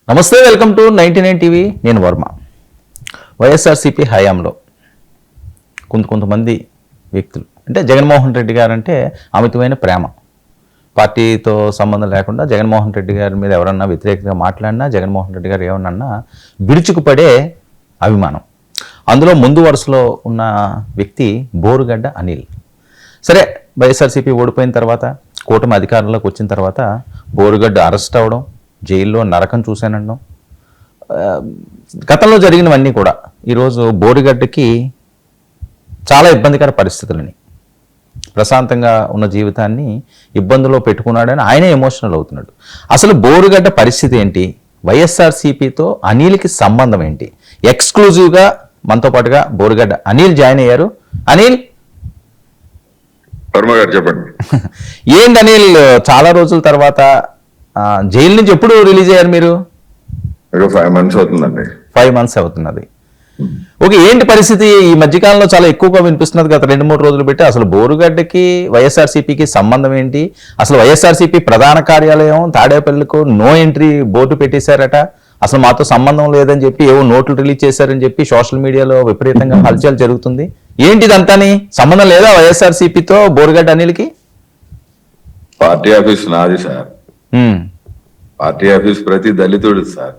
నమస్తే, welcome to 99 TV. నేను వర్మ. వైఎస్ఆర్సీపీ హయాంలో కొంతమంది వ్యక్తులు అంటే జగన్మోహన్ రెడ్డి గారు అంటే అమితమైన ప్రేమ, పార్టీతో సంబంధం లేకుండా జగన్మోహన్ రెడ్డి గారి మీద ఎవరన్నా వ్యతిరేకంగా మాట్లాడినా, జగన్మోహన్ రెడ్డి గారు ఏమన్నా విరుచుకుపడే అభిమానం. అందులో ముందు వరుసలో ఉన్న వ్యక్తి బోరుగడ్డ అనిల్. సరే, వైఎస్ఆర్సీపీ ఓడిపోయిన తర్వాత, కూటమి అధికారంలోకి వచ్చిన తర్వాత బోరుగడ్డ అరెస్ట్ అవ్వడం, జైల్లో నరకం చూశానడం, గతంలో జరిగినవన్నీ కూడా ఈరోజు బోరుగడ్డకి చాలా ఇబ్బందికర పరిస్థితులని, ప్రశాంతంగా ఉన్న జీవితాన్ని ఇబ్బందులో పెట్టుకున్నాడని ఆయనే ఎమోషనల్ అవుతున్నాడు. అసలు బోరుగడ్డ పరిస్థితి ఏంటి, వైఎస్ఆర్సీపీతో అనిల్కి సంబంధం ఏంటి? ఎక్స్క్లూజివ్గా మనతో పాటుగా బోరుగడ్డ అనిల్ జాయిన్ అయ్యారు. అనిల్, వర్మ గారు చెప్పండి. ఏంటి అనిల్, చాలా రోజుల తర్వాత జైలు నుంచి ఎప్పుడు రిలీజ్ అయ్యారు మీరు? 5 months అవుతుందండి. 5 months అవుతున్నది. ఓకే, ఏంటి పరిస్థితి? ఈ మధ్యకాలంలో చాలా ఎక్కువగా వినిపిస్తున్నది గత 2-3 రోజులు పెట్టి. అసలు బోరుగడ్డకి వైఎస్ఆర్సీపీకి సంబంధం ఏంటి? అసలు వైఎస్ఆర్సీపీ ప్రధాన కార్యాలయం తాడేపల్లికు నో ఎంట్రీ బోర్డు పెట్టేశారట. అసలు మాతో సంబంధం లేదని చెప్పి ఏవో నోట్లు రిలీజ్ చేశారని చెప్పి సోషల్ మీడియాలో విపరీతంగా హల్చల్ జరుగుతుంది. ఏంటిదంతాని? సంబంధం లేదా వైఎస్ఆర్సీపీతో బోరుగడ్డ అనిల్కి? పార్టీ ఆఫీస్ నాది సార్. పార్టీ ఆఫీస్ ప్రతి దళితుడు సార్.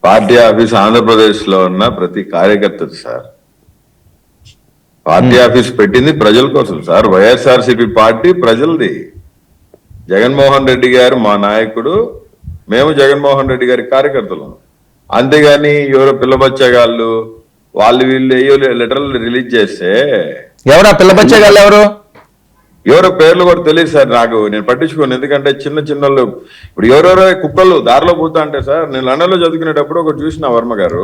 పార్టీ ఆఫీస్ ఆంధ్రప్రదేశ్ లో ఉన్న ప్రతి కార్యకర్తది సార్. పార్టీ ఆఫీస్ పెట్టింది ప్రజల కోసం సార్. వైఎస్ఆర్సీపీ పార్టీ ప్రజలది. జగన్మోహన్ రెడ్డి గారు మా నాయకుడు, మేము జగన్మోహన్ రెడ్డి గారి కార్యకర్తలు. అంతేగాని ఎవరో పిల్లబచ్చగాళ్ళు వాళ్ళు వీళ్ళు ఏయో లెటర్లు రిలీజ్ చేస్తే ఎవరా పిల్లబచ్చగాళ్ళు? ఎవరో పేర్లు కూడా తెలియదు సార్ నాకు. నేను పట్టించుకోను, ఎందుకంటే చిన్నలు ఇప్పుడు ఎవరెవరో కుక్కలు దారిలో పోతా అంటే సార్, నేను లండన్ లో చదువుకునేటప్పుడు ఒకటి చూసిన వర్మ గారు,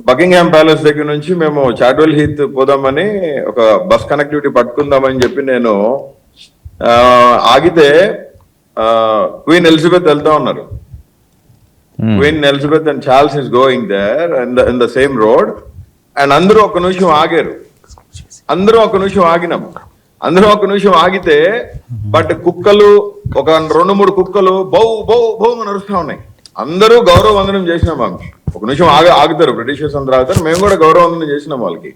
బకింగ్హామ్ ప్యాలెస్ దగ్గర నుంచి మేము చాట్వెల్ హీత్ పోదామని ఒక బస్ కనెక్టివిటీ పట్టుకుందామని చెప్పి నేను ఆగితే క్వీన్ ఎలిజబెత్ వెళ్తా ఉన్నారు. Queen Elizabeth and Charles is going there in the same road. అండ్ అందరూ ఒక నిమిషం ఆగారు. అందరూ ఒక నిమిషం ఆగితే బట్ కుక్కలు ఒక 2-3 కుక్కలు బౌ బౌ బౌ నడుస్తూ ఉన్నాయి. అందరూ గౌరవ వందనం చేసినాం. మాకు ఒక నిమిషం ఆగుతారు, బ్రిటిషర్స్ అందరూ ఆగుతారు, మేము కూడా గౌరవ వందనం చేసినాం. వాళ్ళకి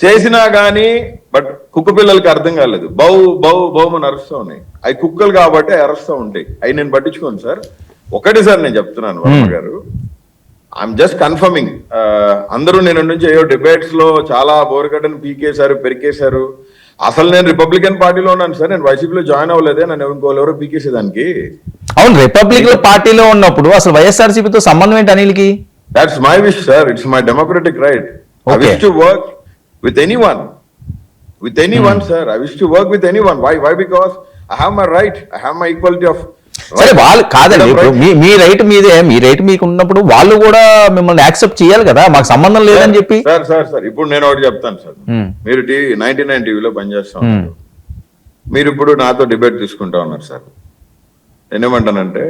చేసినా గానీ బట్ కుక్క పిల్లలకి అర్థం కాలేదు. బౌ బౌ బౌ నడుస్తూ ఉన్నాయి. అవి కుక్కలు కాబట్టి అరుస్తూ ఉంటాయి. అవి నేను పట్టించుకోను సార్. ఒకటి సార్ నేను చెప్తున్నాను వర్మ గారు, ఐఎమ్ జస్ట్ కన్ఫర్మింగ్. అందరూ నేను నుంచి ఏవో డిబేట్స్ లో చాలా బోరుగడ్డను పీకేశారు, పెరికేశారు. అసలు నేను రిపబ్లికన్ పార్టీలో ఉన్నాను సార్. నేను వైసీపీలో జాయిన్ అవ్వలేదే, నన్ను ఇంకోళ్ళు పీకేసేదానికి. అవును, రిపబ్లికన్ పార్టీలో ఉన్నప్పుడు అసలు వైఎస్ఆర్సీపీతో సంబంధం ఏంటి అనిల్కి? That's my wish sir. It's my democratic right. I wish to work with anyone sir. I wish to work with anyone. Why because I have my right, I have my equality of. సరే, వాళ్ళు కాదండి, మీ right మీదే, మీ right మీకు ఉన్నప్పుడు వాళ్ళు కూడా మిమ్మల్ని accept చేయాలి కదా, మాకు సంబంధం లేదని చెప్పి. సార్ ఇప్పుడు నేను ఒకటి చెప్తాను సార్. మీరు 99 టీవీలో పనిచేస్తా ఉన్నారు. మీరు ఇప్పుడు నాతో డిబేట్ తీసుకుంటా ఉన్నారు సార్. నేనేమంటానంటే,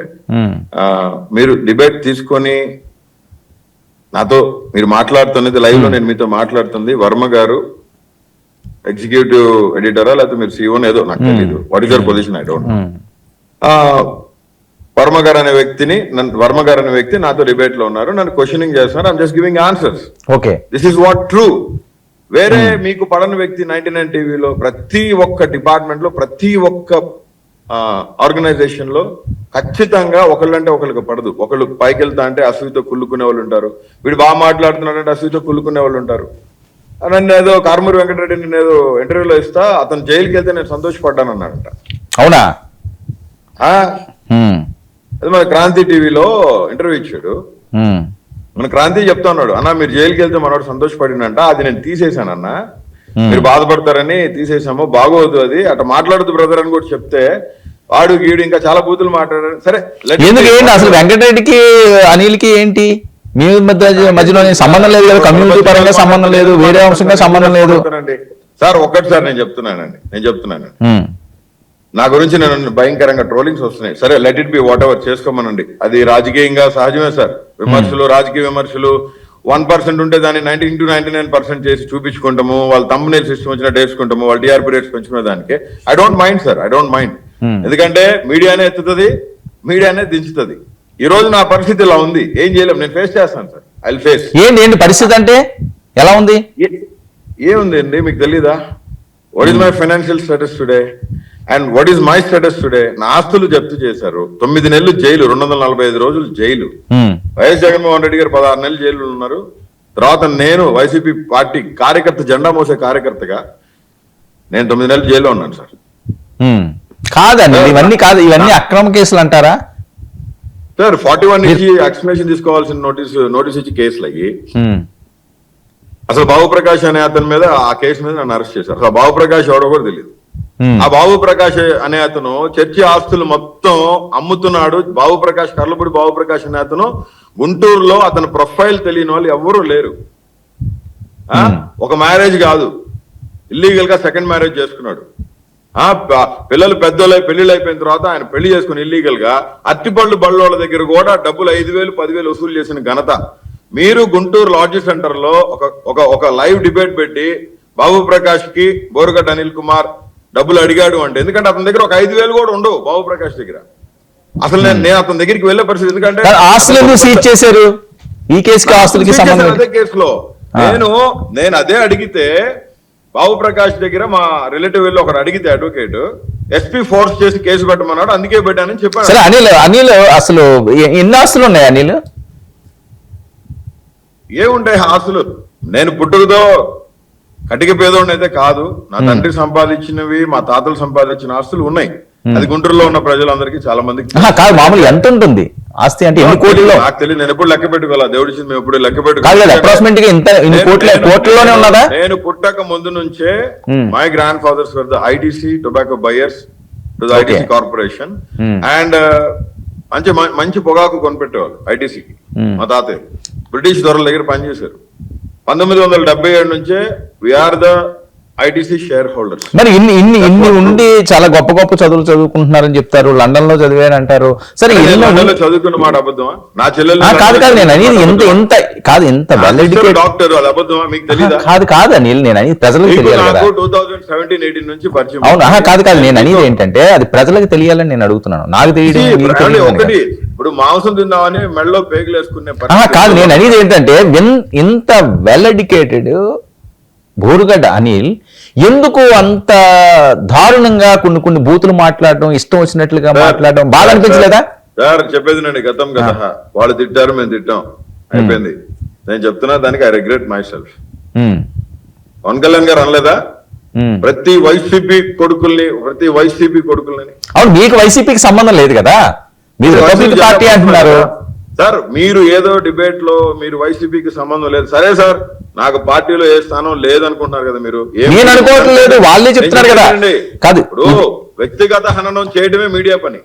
మీరు డిబేట్ తీసుకొని నాతో మీరు మాట్లాడుతున్నది లైవ్ లో, నేను మీతో మాట్లాడుతుంది వర్మ గారు ఎగ్జిక్యూటివ్ ఎడిటరా లేకపోతే మీరు సీఓ ఏదో నాకు తెలియదు. What is your position? I don't know. Varma గారు అనే వ్యక్తి నాతో డిబేట్ లో ఉన్నారు, నన్ను క్వశ్చనింగ్ చేస్తున్నారు. I'm just giving answers. Okay, this is what true. వేరే మీకు పడని వ్యక్తి 99 టీవీలో ప్రతి ఒక్క డిపార్ట్మెంట్ లో, ప్రతి ఒక్క ఆర్గనైజేషన్ లో ఖచ్చితంగా ఒకళ్ళంటే ఒకళ్ళకి పడదు. ఒకళ్ళు పైకి వెళ్తా అంటే అసూయతో కుళ్ళుకునే వాళ్ళు ఉంటారు. వీడు బాగా మాట్లాడుతున్నాడంటే అసూయతో కుళ్ళుకునే వాళ్ళు ఉంటారు. నన్ను ఏదో కారుమూరి వెంకటరెడ్డి నేను ఏదో ఇంటర్వ్యూలో ఇస్తా, అతను జైలుకి వెళ్తే నేను సంతోషపడ్డాను అన్నాడంట. అవునా? అది మన క్రాంతి టీవీలో ఇంటర్వ్యూ ఇచ్చాడు. మన క్రాంతి చెప్తా ఉన్నాడు, అన్న మీరు జైలుకి వెళ్తే మనోడు సంతోషపడినంట, అది నేను తీసేశానన్న, మీరు బాధపడతారని తీసేసాము, బాగోదు అది అట్లా మాట్లాడుతూ బ్రదర్ అని కూడా చెప్తే, వాడు గీడు ఇంకా చాలా బూతులు మాట్లాడారు. సరే, అసలు వెంకటరెడ్డికి అనిల్కి ఏంటి మీ మధ్యలో సంబంధం లేదు కదా, కమ్యూనిటీ పరంగా సంబంధం లేదు, వేరే అంశంగా సంబంధం లేదు సార్. ఒక్కటి సార్ నేను చెప్తున్నానండి, నా గురించి నేను భయంకరంగా ట్రోలింగ్స్ వస్తున్నాయి. సరే, let it be whatever, చేసుకోమనండి. అది రాజకీయంగా సహజమే సార్. విమర్శలు, రాజకీయ విమర్శలు 1% ఉంటే దాన్ని 90 to 99% చేసి చూపించుకుంటాము. వాళ్ళ థంబ్నెయిల్ సిస్టమ్ వచ్చినట్టు వేసుకుంటాము, వాళ్ళ టీఆర్పీ రేట్స్ పెంచుకునే దానికి ఐ డోంట్ మైండ్ సార్. ఎందుకంటే మీడియానే ఎత్తుతుంది, మీడియానే దించుతుంది. ఈ రోజు నా పరిస్థితి ఇలా ఉంది, ఏం చేయలేము, నేను ఫేస్ చేస్తాను సార్, ఐ విల్ ఫేస్. ఏంటి పరిస్థితి అంటే ఎలా ఉంది? ఏముంది అండి మీకు తెలీదా? What is my financial status today and what is my status today? నా ఆస్తులు జప్తు చేశారు, 9 నెలలు జైలు, 245 రోజులు జైలు. వైఎస్ జగన్మోహన్ రెడ్డి గారు 16 నెలలు జైలు ఉన్నారు. తర్వాత నేను వైసీపీ పార్టీ కార్యకర్త, జెండా మోసే కార్యకర్తగా నేను 9 నెలలు జైల్లో ఉన్నాను సార్. కాదండి ఇవన్నీ కాదు, ఇవన్నీ అక్రమ కేసులు అంటారా సార్? 41 ఇచ్చి ఎక్స్ప్లెనేషన్ తీసుకోవాల్సిన నోటీస్ ఇచ్చి కేసులు అయ్యి, అసలు బాబు ప్రకాష్ అనే అతని మీద, ఆ కేసు మీద నన్ను అరెస్ట్ చేశారు. అసలు బాబు ప్రకాష్ ఎవడో కూడా తెలియదు. ఆ బాబు ప్రకాష్ అనే అతను చర్చి ఆస్తులు మొత్తం అమ్ముతున్నాడు. బాబు ప్రకాష్, కర్లపూడి బాబు ప్రకాష్ అనే అతను గుంటూరులో, అతని ప్రొఫైల్ తెలియని వాళ్ళు ఎవరూ లేరు. ఒక మ్యారేజ్ కాదు, ఇల్లీగల్ గా సెకండ్ మ్యారేజ్ చేసుకున్నాడు. పిల్లలు పెద్దోళ్ళై పెళ్లిళ్ళు అయిపోయిన తర్వాత ఆయన పెళ్లి చేసుకుని ఇల్లీగల్ గా అట్టిపళ్ళు బళ్ళోళ్ళ దగ్గర కూడా డబ్బులు 5,000, 10,000 వసూలు చేసిన ఘనత. మీరు గుంటూరు లాడ్జీ సెంటర్ లో ఒక లైవ్ డిబేట్ పెట్టి బాబు ప్రకాష్ కి బోరుగడ్డ అనిల్ కుమార్ డబ్బులు అడిగాడు అంటే, ఎందుకంటే అతని దగ్గర ఒక 5,000 కూడా ఉండవు బాబు ప్రకాష్ దగ్గర. అసలు నేను అతని దగ్గరికి వెళ్ళే పరిస్థితి, ఎందుకంటే ఆస్తులు సీజ్ చేశారు. ఈ కేసుకి ఆస్తులకి సంబంధం అదే కేసులో నేను అదే అడిగితే, బాబు ప్రకాష్ దగ్గర మా రిలేటివ్ వెళ్ళి ఒకరు అడిగితే అడ్వకేట్, ఎస్పీ ఫోర్స్ చేసి కేసు పెట్టమన్నాడు, అందుకే పెట్టానని చెప్పాడు. సరే అనిల్ అసలు ఎన్ని ఆస్తులు ఉన్నాయి అనిల్? ఏముంటాయి ఆస్తులు? నేను పుట్టుకతో కటిక పేదోడిని అయితే కాదు. నా తండ్రి సంపాదించినవి, మా తాతలు సంపాదించిన ఆస్తులు ఉన్నాయి. అది గుంటూరులో ఉన్న ప్రజలందరికీ, చాలా మందికి కాదు. మామూలు ఎంత ఉంటుంది ఆస్తి అంటే? ఎన్ని కోట్లు? నాకు తెలియదు, నేను ఎప్పుడు లెక్క పెట్టుకోవాలా, దేవుడి మేము ఎప్పుడు లెక్క పెట్టుకోవాలోనే ఉన్నదా? నేను పుట్టక ముందు నుంచే my grand fathers were the ITC tobacco buyers to the ITC corporation and మంచి పొగాకు కొనిపెట్టేవాళ్ళు ఐటీసీకి. మా తాతయ్య బ్రిటిష్ దొరల దగ్గర పనిచేశారు. 1977 నుంచే we're the ITC shareholders. మరి ఇన్ని ఉండి చాలా గొప్ప గొప్ప చదువులు చదువుకుంటున్నారని చెప్తారు, లండన్ లో చదివారు అంటారు. సరే చదువుకున్న మాట అబద్ధమా? నా చెల్లెలు కాదు నేను అనేది ఎంత కాదు, ఎంత వెల్ ఎడ్యుకేటెడ్ డాక్టర్, అది అబద్ధమా? మీకు తెలియదా? కాదు అనిల్, నేను అనేది ప్రజలకు తెలియాలి కదా. 2017-18 నుంచి పరిచయం. అవును, కాదు నేను అనేది ఏంటంటే అది ప్రజలకు తెలియాలని నేను అడుగుతున్నాను. నాకు తెలియదు. ఒకటి, ఇప్పుడు మాంసం తిందామని మెడలో పేగులు వేసుకునే కాదు, నేను అనేది ఏంటంటే ఇంత వెల్ ఎడ్యుకేటెడ్ బోరుగడ్డ అనిల్ ఎందుకు అంత దారుణంగా కొన్ని బూతులు మాట్లాడడం, ఇష్టం వచ్చినట్లుగా మాట్లాడడం బాగా అనిపించలేదా? సార్ చెప్పేది గతం కదా, వాళ్ళు తిట్టారు, మేము తిట్టాం, అయిపోయింది. నేను చెప్తున్నా దానికి I regret myself. Pavan Kalyan గారు అనలేదా ప్రతి వైసీపీ కొడుకుల్ని? అవును, మీకు వైసీపీకి సంబంధం లేదు కదా, మీరు రిపబ్లిక్ పార్టీ అంటున్నారు. సార్ మీరు ఏదో డిబేట్ లో మీరు వైసీపీకి సంబంధం లేదు, సరే సార్, నాకు పార్టీలో ఏ స్థానం లేదనుకుంటున్నారు కదా మీరు. నేను అనుకోవట్లేదు, వాళ్ళే చెప్తున్నారు కదా. కాదు, ఇప్పుడు వ్యక్తిగత హననం చేయడమే మీడియా పని.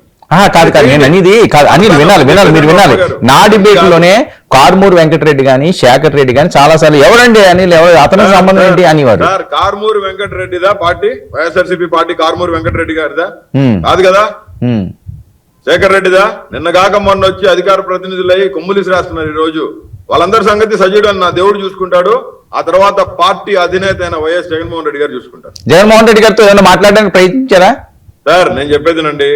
కాదు నేను అనేది కాదు అనిల్, వినాలి మీరు వినాలి. నా డిబేట్ లోనే కార్మూర్ వెంకటరెడ్డి గాని, శేఖర్ రెడ్డి గాని చాలా సార్లు ఎవరండి అనిల్, అతనికి సంబంధం ఏంటి అనేవారు. Sir కార్మూర్ వెంకటరెడ్డిదా party? YSRCP party కార్మూర్ Venkatareddy గారిదా? కాదు కదా. శేఖర్ రెడ్డిదా? నిన్నగాక మొన్న వచ్చి అధికార ప్రతినిధులై కొమ్ములిసి రాస్తున్నారు. ఈ రోజు వాళ్ళందరి సంగతి సజీవుడు నా దేవుడు చూసుకుంటాడు. ఆ తర్వాత పార్టీ అధినేత అయిన వైఎస్ జగన్మోహన్ రెడ్డి గారు చూసుకుంటారు. జగన్మోహన్ రెడ్డి గారితో ఏమైనా మాట్లాడడానికి ప్రయత్నించారా? సార్ నేను చెప్పేదినండి,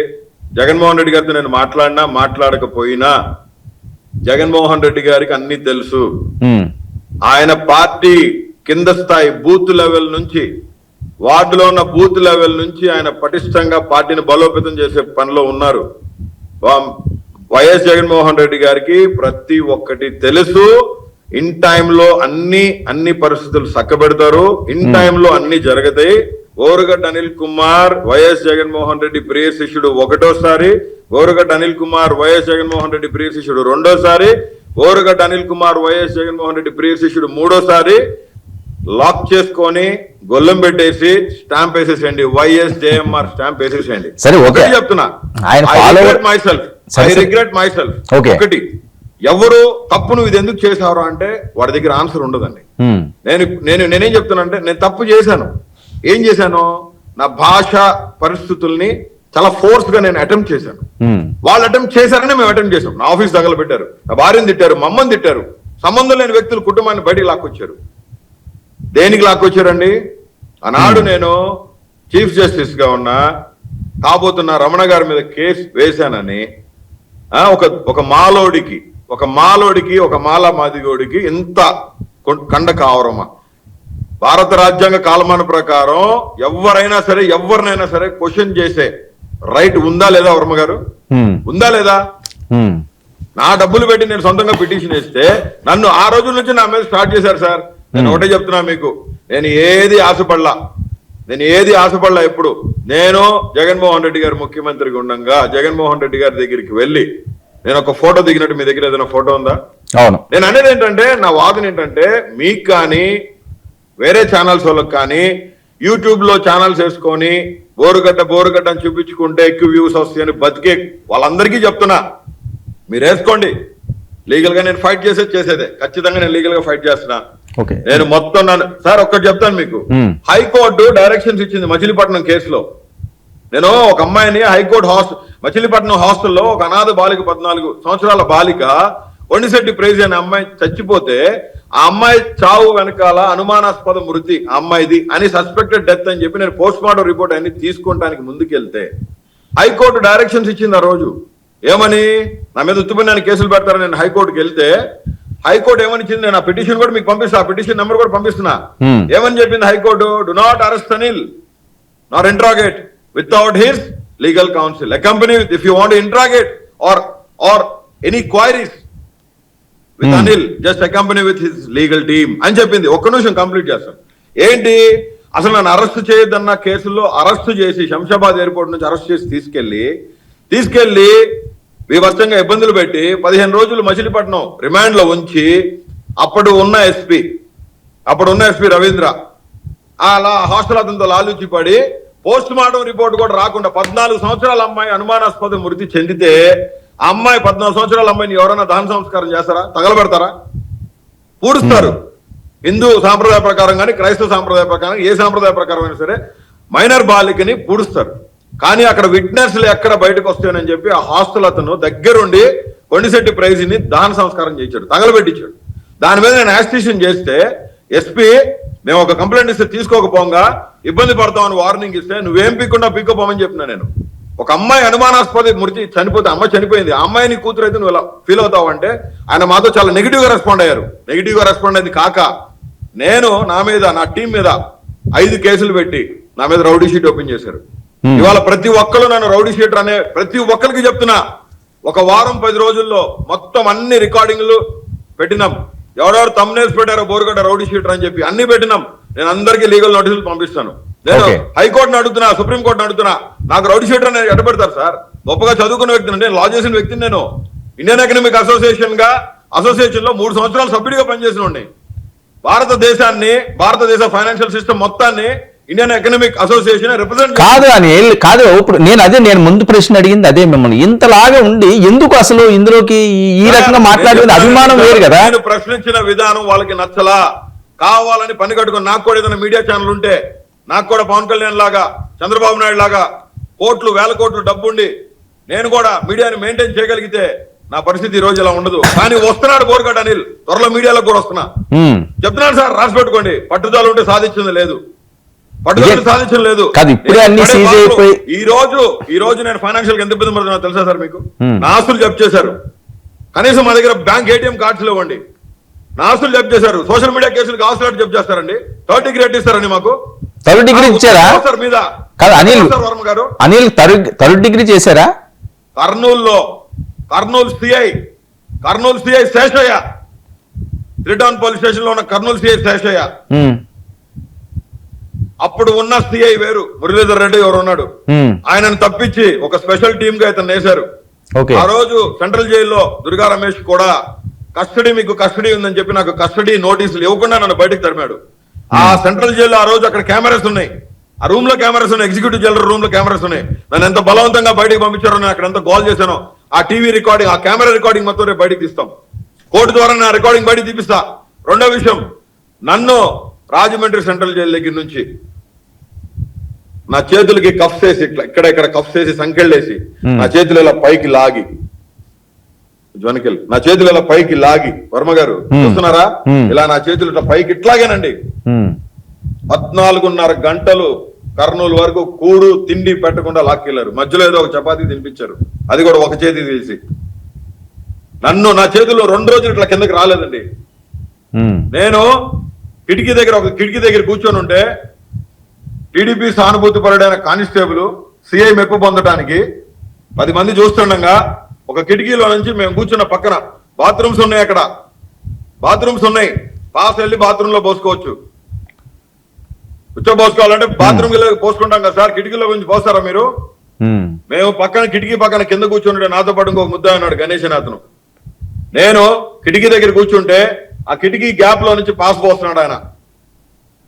జగన్మోహన్ రెడ్డి గారితో నేను మాట్లాడినా మాట్లాడకపోయినా జగన్మోహన్ రెడ్డి గారికి అన్ని తెలుసు. ఆయన పార్టీ కింద స్థాయి బూత్ లెవెల్ నుంచి, వార్డులో ఉన్న బూత్ లెవెల్ నుంచి ఆయన పటిష్టంగా పార్టీని బలోపేతం చేసే పనిలో ఉన్నారు. వైఎస్ జగన్మోహన్ రెడ్డి గారికి ప్రతి ఒక్కటి తెలుసు. ఇన్ టైంలో అన్ని పరిస్థితులు చక్కబెడతారు. ఇన్ టైంలో అన్ని జరుగుతాయి. బోరుగడ్డ అనిల్ కుమార్ వైఎస్ జగన్మోహన్ రెడ్డి ప్రియ శిష్యుడు ఒకటోసారి, బోరుగడ్డ అనిల్ కుమార్ వైఎస్ జగన్మోహన్ రెడ్డి ప్రియ శిష్యుడు రెండోసారి, బోరుగడ్డ అనిల్ కుమార్ వైఎస్ జగన్మోహన్ రెడ్డి ప్రియ శిష్యుడు మూడోసారి. లాక్ చేసుకొని గొల్లం పెట్టేసి స్టాంప్ వేసేసేయండి, వైఎస్ జేఎంఆర్ స్టాంప్ వేసేసేయండి. సరే ఓకే చెప్తున్నా, ఐ రిగ్రెట్ మై సెల్ఫ్. ఒకటి, ఎవరు తప్పు నువ్వు ఇది ఎందుకు చేసావు అంటే వాడి దగ్గర ఆన్సర్ ఉండదండి. నేనేం చెప్తున్నా అంటే, నేను తప్పు చేశాను. ఏం చేశాను? నా భాష పరిస్థితుల్ని చాలా ఫోర్స్ గా నేను అటెంప్ట్ చేశాను. వాళ్ళు అటెంప్ట్ చేశారని మేము అటెంప్ట్ చేశాం. నా ఆఫీస్ తగలబెట్టారు, నా భార్యను తిట్టారు, మా అమ్మని తిట్టారు. సంబంధం లేని వ్యక్తులు కుటుంబాన్ని బయటికి లాక్కొచ్చారు. దేనికి లాక్కొచ్చారండి? ఆనాడు నేను చీఫ్ జస్టిస్ గా ఉన్నా కాబోతున్న రమణ గారి మీద కేసు వేశానని ఒక మాలోడికి ఒక మాల మాదిగోడికి ఇంత కండ కావరమా? భారత రాజ్యాంగ కాలమాన ప్రకారం ఎవరినైనా సరే క్వశ్చన్ చేసే రైట్ ఉందా లేదా వర్మ గారు? ఉందా లేదా? నా డబ్బులు పెట్టి నేను సొంతంగా పిటిషన్ వేస్తే నన్ను ఆ రోజుల నుంచి నా మీద స్టార్ట్ చేశారు సార్. నేను ఒకటే చెప్తున్నా మీకు, నేను ఏది ఆశపడలా. ఎప్పుడు నేను జగన్మోహన్ రెడ్డి గారు ముఖ్యమంత్రిగా ఉండగా జగన్మోహన్ రెడ్డి గారి దగ్గరికి వెళ్ళి నేను ఒక ఫోటో దిగినట్టు మీ దగ్గర ఏదైనా ఫోటో ఉందా? అవును. నేను అనేది ఏంటంటే, నా వాదన ఏంటంటే, మీకు కానీ వేరే ఛానల్స్ వాళ్ళకి కానీ యూట్యూబ్ లో ఛానల్స్ వేసుకొని బోరుగడ్డ అని చూపించుకుంటే ఎక్కువ వ్యూస్ వస్తాయని బతికే వాళ్ళందరికీ చెప్తున్నా, మీరు వేసుకోండి. లీగల్ గా నేను ఫైట్ చేసేదే ఖచ్చితంగా నేను లీగల్ గా ఫైట్ చేస్తున్నా. నేను మొత్తం సార్ ఒక్కటి చెప్తాను మీకు. హైకోర్టు డైరెక్షన్స్ ఇచ్చింది మచిలీపట్నం కేసులో. నేను ఒక అమ్మాయిని హైకోర్టు మచిలీపట్నం హాస్టల్లో ఒక అనాథ బాలిక 14 సంవత్సరాల బాలిక వండిశెట్టి ప్రైజ్ అనే అమ్మాయి చచ్చిపోతే ఆ అమ్మాయి చావు వెనకాల అనుమానాస్పద మృతి ఆ అమ్మాయిది అని సస్పెక్టెడ్ డెత్ అని చెప్పి నేను పోస్ట్ మార్టం రిపోర్ట్ అన్ని తీసుకుంటానికి ముందుకెళ్తే హైకోర్టు డైరెక్షన్స్ ఇచ్చింది ఆ రోజు. ఏమని? నా మీద ఉత్తుపన్నాన్ని కేసులు పెడతారని నేను హైకోర్టుకి వెళ్తే హైకోర్టు ఏమని ఇచ్చింది? నేను ఆ పిటిషన్ కూడా మీకు పంపిస్తా, ఆ పిటిషన్ నెంబర్ కూడా పంపిస్తున్నా. ఏమని చెప్పింది high court? Do not arrest Anil Nar interrogate without his legal counsel. Accompany if you want to interrogate or any queries with Anil, just accompany with his legal team అని చెప్పింది. ఒక్క నిమిషం కంప్లీట్ చేస్తాను. ఏంటి అసలు నన్ను అరెస్ట్ చేయొద్దన్న కేసుల్లో అరెస్ట్ చేసి శంషాబాద్ ఎయిర్పోర్ట్ నుంచి అరెస్ట్ చేసి తీసుకెళ్లి వివత్సంగా ఇబ్బందులు పెట్టి 15 రోజులు మచిలీపట్నం రిమాండ్ లో ఉంచి అప్పుడు ఉన్న ఎస్పీ రవీంద్ర అలా హాస్టల్ అతనితో లాలూచి పడి పోస్ట్ మార్టం రిపోర్ట్ కూడా రాకుండా 14 సంవత్సరాల అమ్మాయి అనుమానాస్పద మృతి చెందితే ఆ అమ్మాయి 14 సంవత్సరాల అమ్మాయిని ఎవరైనా దహన సంస్కారం చేస్తారా? తగలబెడతారా? పూడుస్తారు. హిందూ సాంప్రదాయ ప్రకారం కానీ క్రైస్తవ సాంప్రదాయ ప్రకారం ఏ సాంప్రదాయ ప్రకారం అయినా సరే మైనర్ బాలికని పూడుస్తారు. కానీ అక్కడ విట్నెస్లు ఎక్కడ బయటకు వస్తాయని చెప్పి ఆ హాస్టల్ అతను దగ్గరుండి కొండిశెట్టి ప్రైజ్ని దహన సంస్కారం చేయించాడు, తగలబెట్టించాడు. దాని మీద నేను యాజిటేషన్ చేస్తే ఎస్పీ మేము ఒక కంప్లైంట్ ఇస్తే తీసుకోకపోగా ఇబ్బంది పడతామని వార్నింగ్ ఇస్తే నువ్వేం పీక్కోపోమని చెప్పినా. నేను ఒక అమ్మాయి అనుమానాస్పద మృతి చనిపోతే అమ్మాయి చనిపోయింది, ఆ అమ్మాయిని కూతురు అయితే నువ్వు ఎలా ఫీల్ అవుతావు అంటే ఆయన మాతో చాలా నెగిటివ్ గా రెస్పాండ్ అయ్యారు. నెగిటివ్ గా రెస్పాండ్ అయింది కాక నేను నా టీం మీద 5 కేసులు పెట్టి నా మీద రౌడీ షీట్ ఓపెన్ చేశారు. ఇవాళ ప్రతి ఒక్కరు నన్ను రౌడీ షీటర్ అనే ప్రతి ఒక్కరికి చెప్తున్నా, ఒక వారం 10 రోజుల్లో మొత్తం అన్ని రికార్డింగ్లు పెట్టినాం. ఎవరెవరు తమ్నేల్స్ పెట్టారో బోరుగడ్డ రౌడీ షీటర్ అని చెప్పి అన్ని పెట్టినాం. నేను అందరికీ లీగల్ నోటీసులు పంపిస్తాను. నేను హైకోర్టును అడుగుతున్నా, సుప్రీంకోర్టును అడుగుతున్నా, నాకు రౌడీ షీటర్ అనేది ఎడబెడతారు సార్? గొప్పగా చదువుకున్న వ్యక్తిని, నేను లా చేసిన వ్యక్తిని. నేను ఇండియన్ ఎకనామిక్ అసోసియేషన్ లో 3 సంవత్సరాలు సభ్యుడిగా పనిచేసిన వాడిని. భారతదేశ ఫైనాన్షియల్ సిస్టమ్ మొత్తాన్ని ఇండియన్ ఎకనామిక్ అసోసియేషన్ రిప్రజెంట్ కాదు. ఇప్పుడు నేను ముందు ప్రశ్న అడిగింది అదే మిమ్మల్ని. ఇంతలాగా ఉండి ఎందుకు అసలు ఇందులోకి ఈ రకంగా మాట్లాడేది? అభిమానం వేరు కదా. నేను ప్రశ్నించిన విధానం వాళ్ళకి నచ్చలా, కావాలని పని కట్టుకుని నాకు కూడా ఏదైనా మీడియా ఛానల్ ఉంటే, నాకు కూడా పవన్ కళ్యాణ్ లాగా చంద్రబాబు నాయుడు లాగా వేల కోట్లు డబ్బుండి నేను కూడా మీడియాని మెయింటైన్ చేయగలిగితే నా పరిస్థితి ఈ రోజు ఇలా ఉండదు. కానీ వస్తున్నాడు బోరుగడ్డ అనిల్, త్వరలో మీడియాలో కూడా వస్తున్నా. చెప్తున్నాను సార్, రాసి పెట్టుకోండి. పట్టుదల ఉంటే సాధించింది లేదు, సాధించడం లేదు. ఈ రోజు నేను ఫైనాన్షియల్ ఎంత ఇబ్బంది పడుతున్నా తెలుసా సార్ మీకు? నా ఆస్తులు జప్తు చేశారు. కనీసం మా దగ్గర బ్యాంక్ ఏటీఎం కార్డ్స్ లేవండి. నా ఆస్తులు జప్తు చేశారు. సోషల్ మీడియా కేసులకు ఆస్తులు జప్తు చేస్తారండి. 3rd డిగ్రీ ఇస్తారండి మాకు. 3rd డిగ్రీ ఇచ్చారా? సార్ మీద వర్మ గారు అనిల్ 3rd డిగ్రీ చేశారా? Kurnool CI Sheshayya, three town police station లో ఉన్న కర్నూలు సిఐ శేషయ్య, అప్పుడు ఉన్న సిఐ వేరు, మురళీధర్ రెడ్డి ఎవరు ఉన్నాడు, ఆయనను తప్పించి ఒక స్పెషల్ టీమ్ గా ఇతను వేశారు. ఆ రోజు సెంట్రల్ జైల్లో దుర్గా రమేష్ కూడా మీకు కస్టడీ ఉందని చెప్పి నాకు కస్టడీ నోటీసులు ఇవ్వకుండా నన్ను బయటకు తరిమాడు. ఆ సెంట్రల్ జైల్లో ఆ రోజు అక్కడ కెమెరాస్ ఉన్నాయి, ఆ రూమ్ లో కెమెరాస్ ఉన్నాయి, ఎగ్జిక్యూటివ్ జైలర్ రూమ్ లో కెమెరాస్ ఉన్నాయి. నన్ను ఎంత బలవంతంగా బయటకు పంపించారో, నేను అక్కడ ఎంత కాల్ చేశానో, ఆ టీవీ రికార్డింగ్, ఆ కెమెరా రికార్డింగ్ మొత్తం రేపు బయటకు తీస్తాం. కోర్టు ద్వారా నా రికార్డింగ్ బయటకు తీపిస్తా. రెండో విషయం, నన్ను రాజమండ్రి సెంట్రల్ జైలు దగ్గర నుంచి నా చేతులకి కఫ్స్ వేసి, ఇక్కడ కఫ్స్ వేసి, సంకెళ్ళేసి నా చేతులు ఇలా పైకి లాగి, నా చేతులు ఇలా పైకి లాగి, వర్మ గారు చూస్తున్నారా, ఇలా నా చేతులు ఇట్లా పైకి ఇట్లాగేనండి 14.5 గంటలు కర్నూలు వరకు కూడు తిండి పెట్టకుండా లాక్కెళ్లారు. మధ్యలో ఏదో ఒక చపాతీ తినిపించారు, అది కూడా ఒక చేతి తీసి. నా చేతుల్లో 2 రోజులు ఇట్లా కిందకి రాలేదండి. నేను కిటికీ దగ్గర కూర్చొని ఉంటే టీడీపీ సానుభూతి పరుడైన కానిస్టేబుల్ సిఐ మెప్పు పొందడానికి 10 మంది చూస్తుండగా ఒక కిటికీలో నుంచి మేము కూర్చున్న పక్కన బాత్రూమ్స్ ఉన్నాయి, అక్కడ బాత్రూమ్స్ ఉన్నాయి, పాస్ వెళ్ళి బాత్రూమ్ లో పోసుకోవచ్చు. పోసుకోవాలంటే బాత్రూమ్ పోసుకుంటాం కదా సార్, కిటికీలో గురించి పోస్తారా మీరు? మేము కిటికీ పక్కన కింద కూర్చుంటే నాతో పాటు ఇంకొక ముద్ద అన్నాడు గణేష్ అని అతను. నేను కిటికీ దగ్గర కూర్చుంటే ఆ కిటికీ గ్యాప్ లో నుంచి పాస్ పోస్తున్నాడు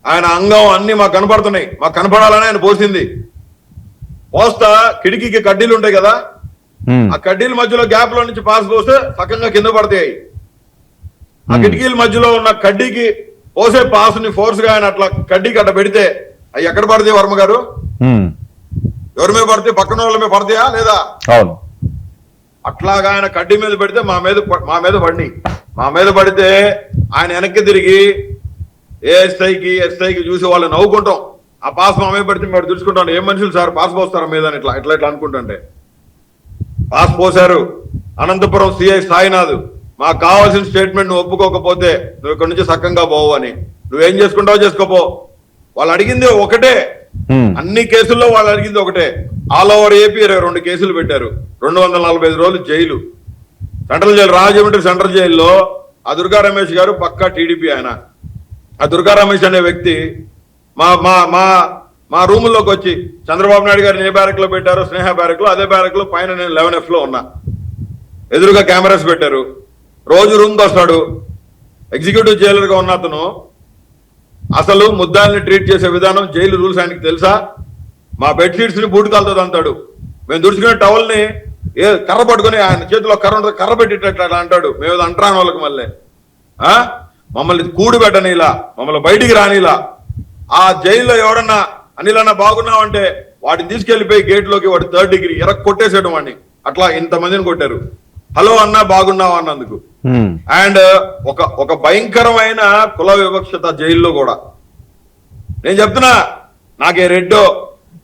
ఆయన అంగం అన్ని మాకు కనపడుతున్నాయి, మాకు కనపడాలని ఆయన పోసింది. పోస్తా కిటికీకి కడ్డీలు ఉంటాయి కదా, ఆ కడ్డీల మధ్యలో గ్యాప్ లో నుంచి పాస్ పోస్తే సకంగా కింద పడతాయి. ఆ కిటికీల మధ్యలో ఉన్న కడ్డీకి పోసే పాస్ ని ఫోర్స్ గా ఆయన అట్లా కడ్డీకి అట్ట పెడితే అవి ఎక్కడ పడతాయి వర్మ గారు? ఎవరి మీద పడితే పక్కన వాళ్ళ మీద పడతాయా లేదా? అట్లాగా ఆయన కడ్డీ మీద పెడితే మా మీద పడి మా మీద పడితే ఆయన వెనక్కి తిరిగి ఎస్ఐకి చూసి వాళ్ళు నవ్వుకుంటాం. ఆ పాస్ మా మీద పడితే మేము చూసుకుంటాం, ఏం మనుషులు సార్ పాస్ పోస్తారా మీద అని ఇట్లా అనుకుంటుంటే పాస్ పోసారు. అనంతపురం సిఐ సాయినాథ్, మాకు కావాల్సిన స్టేట్మెంట్ నువ్వు ఒప్పుకోకపోతే నువ్వు ఇక్కడ నుంచి సక్కంగా పోవు అని, నువ్వేం చేసుకుంటావో చేసుకోపో. వాళ్ళు అడిగింది ఒకటే, అన్ని కేసుల్లో వాళ్ళు అడిగింది ఒకటే. ఆల్ ఓవర్ ఏపీ 22 కేసులు పెట్టారు, 245 రోజులు jail. Central jail, Rajahmundry central జైల్లో ఆ దుర్గా రమేష్ గారు పక్కా టీడీపీ ఆయన. ఆ దుర్గా రమేష్ అనే వ్యక్తి మా మా మా మా రూముల్లోకి వచ్చి చంద్రబాబు నాయుడు గారిని ఏ బ్యారక్ లో పెట్టారో, స్నేహ బ్యారక్ లో, అదే బ్యారక్ లో పైన నేను 11F లో ఉన్నా. ఎదురుగా కెమెరాస్ పెట్టారు, రోజు రూమ్కి వస్తాడు. ఎగ్జిక్యూటివ్ జైలర్ గా ఉన్న అతను అసలు ముద్దాల్ని ట్రీట్ చేసే విధానం, జైలు రూల్స్ ఆయనకి తెలుసా? మా బెడ్షీట్స్ ని బూటుకాలతో అంటాడు, మేము దుడుచుకునే టవల్ ని కర్ర పట్టుకుని ఆయన చేతిలో కర్ర పెట్టేటట్టు అంటాడు. మేము అంటరాని వాళ్ళకి మళ్ళీ మమ్మల్ని కూడి పెట్టనీలా, మమ్మల్ని బయటికి రానిలా. ఆ జైల్లో ఎవడన్నా అనిలన్నా బాగున్నావంటే వాటిని తీసుకెళ్లిపోయి గేట్ లోకి వాడు 3rd డిగ్రీ కొట్టేసాడు వాడిని. అట్లా ఇంతమందిని కొట్టారు హలో అన్నా బాగున్నావా అన్నందుకు. అండ్ ఒక భయంకరమైన కుల వివక్షత జైల్లో కూడా. నేను చెప్తున్నా, నాకే రెడ్డో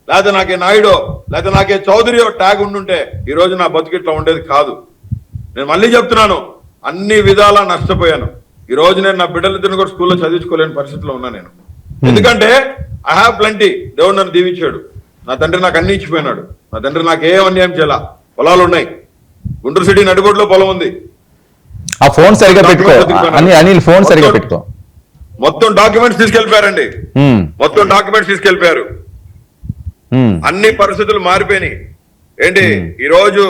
లేకపోతే నాకే నాయుడో లేకపోతే నాకే చౌదరియో ట్యాగ్ ఉండుంటే ఈ రోజు నా బతుకిట్లా ఉండేది కాదు. నేను మళ్ళీ చెప్తున్నాను, అన్ని విధాలా నష్టపోయాను. ఈ రోజు నేను నా బిడ్డలిద్దరిని కూడా స్కూల్లో చదివించుకోలేని పరిస్థితిలో ఉన్నా నేను. ఎందుకంటే ఐ హ్యావ్ ప్lenty, దేవుడు నన్ను దీవించాడు. నా తండ్రి నాకు అన్ని ఇచ్చిపోయినాడు. నా తండ్రి నాకు ఏ అన్యాయం చేయాల. పొలాలు ఉన్నాయి, గుంటూరు సిటీ నడిబొడ్లో పొలం ఉంది. ఆ ఫోన్ సరిగా పెట్టుకో అనిల్, ఫోన్ సరిగా పెట్టుకో. మొత్తం డాక్యుమెంట్స్ తీసుకెళ్లిపోయారండి, మొత్తం డాక్యుమెంట్స్ తీసుకెళ్లిపోయారు. అన్ని పరిస్థితులు మారిపోయినాయి. ఏంటి ఈ రోజు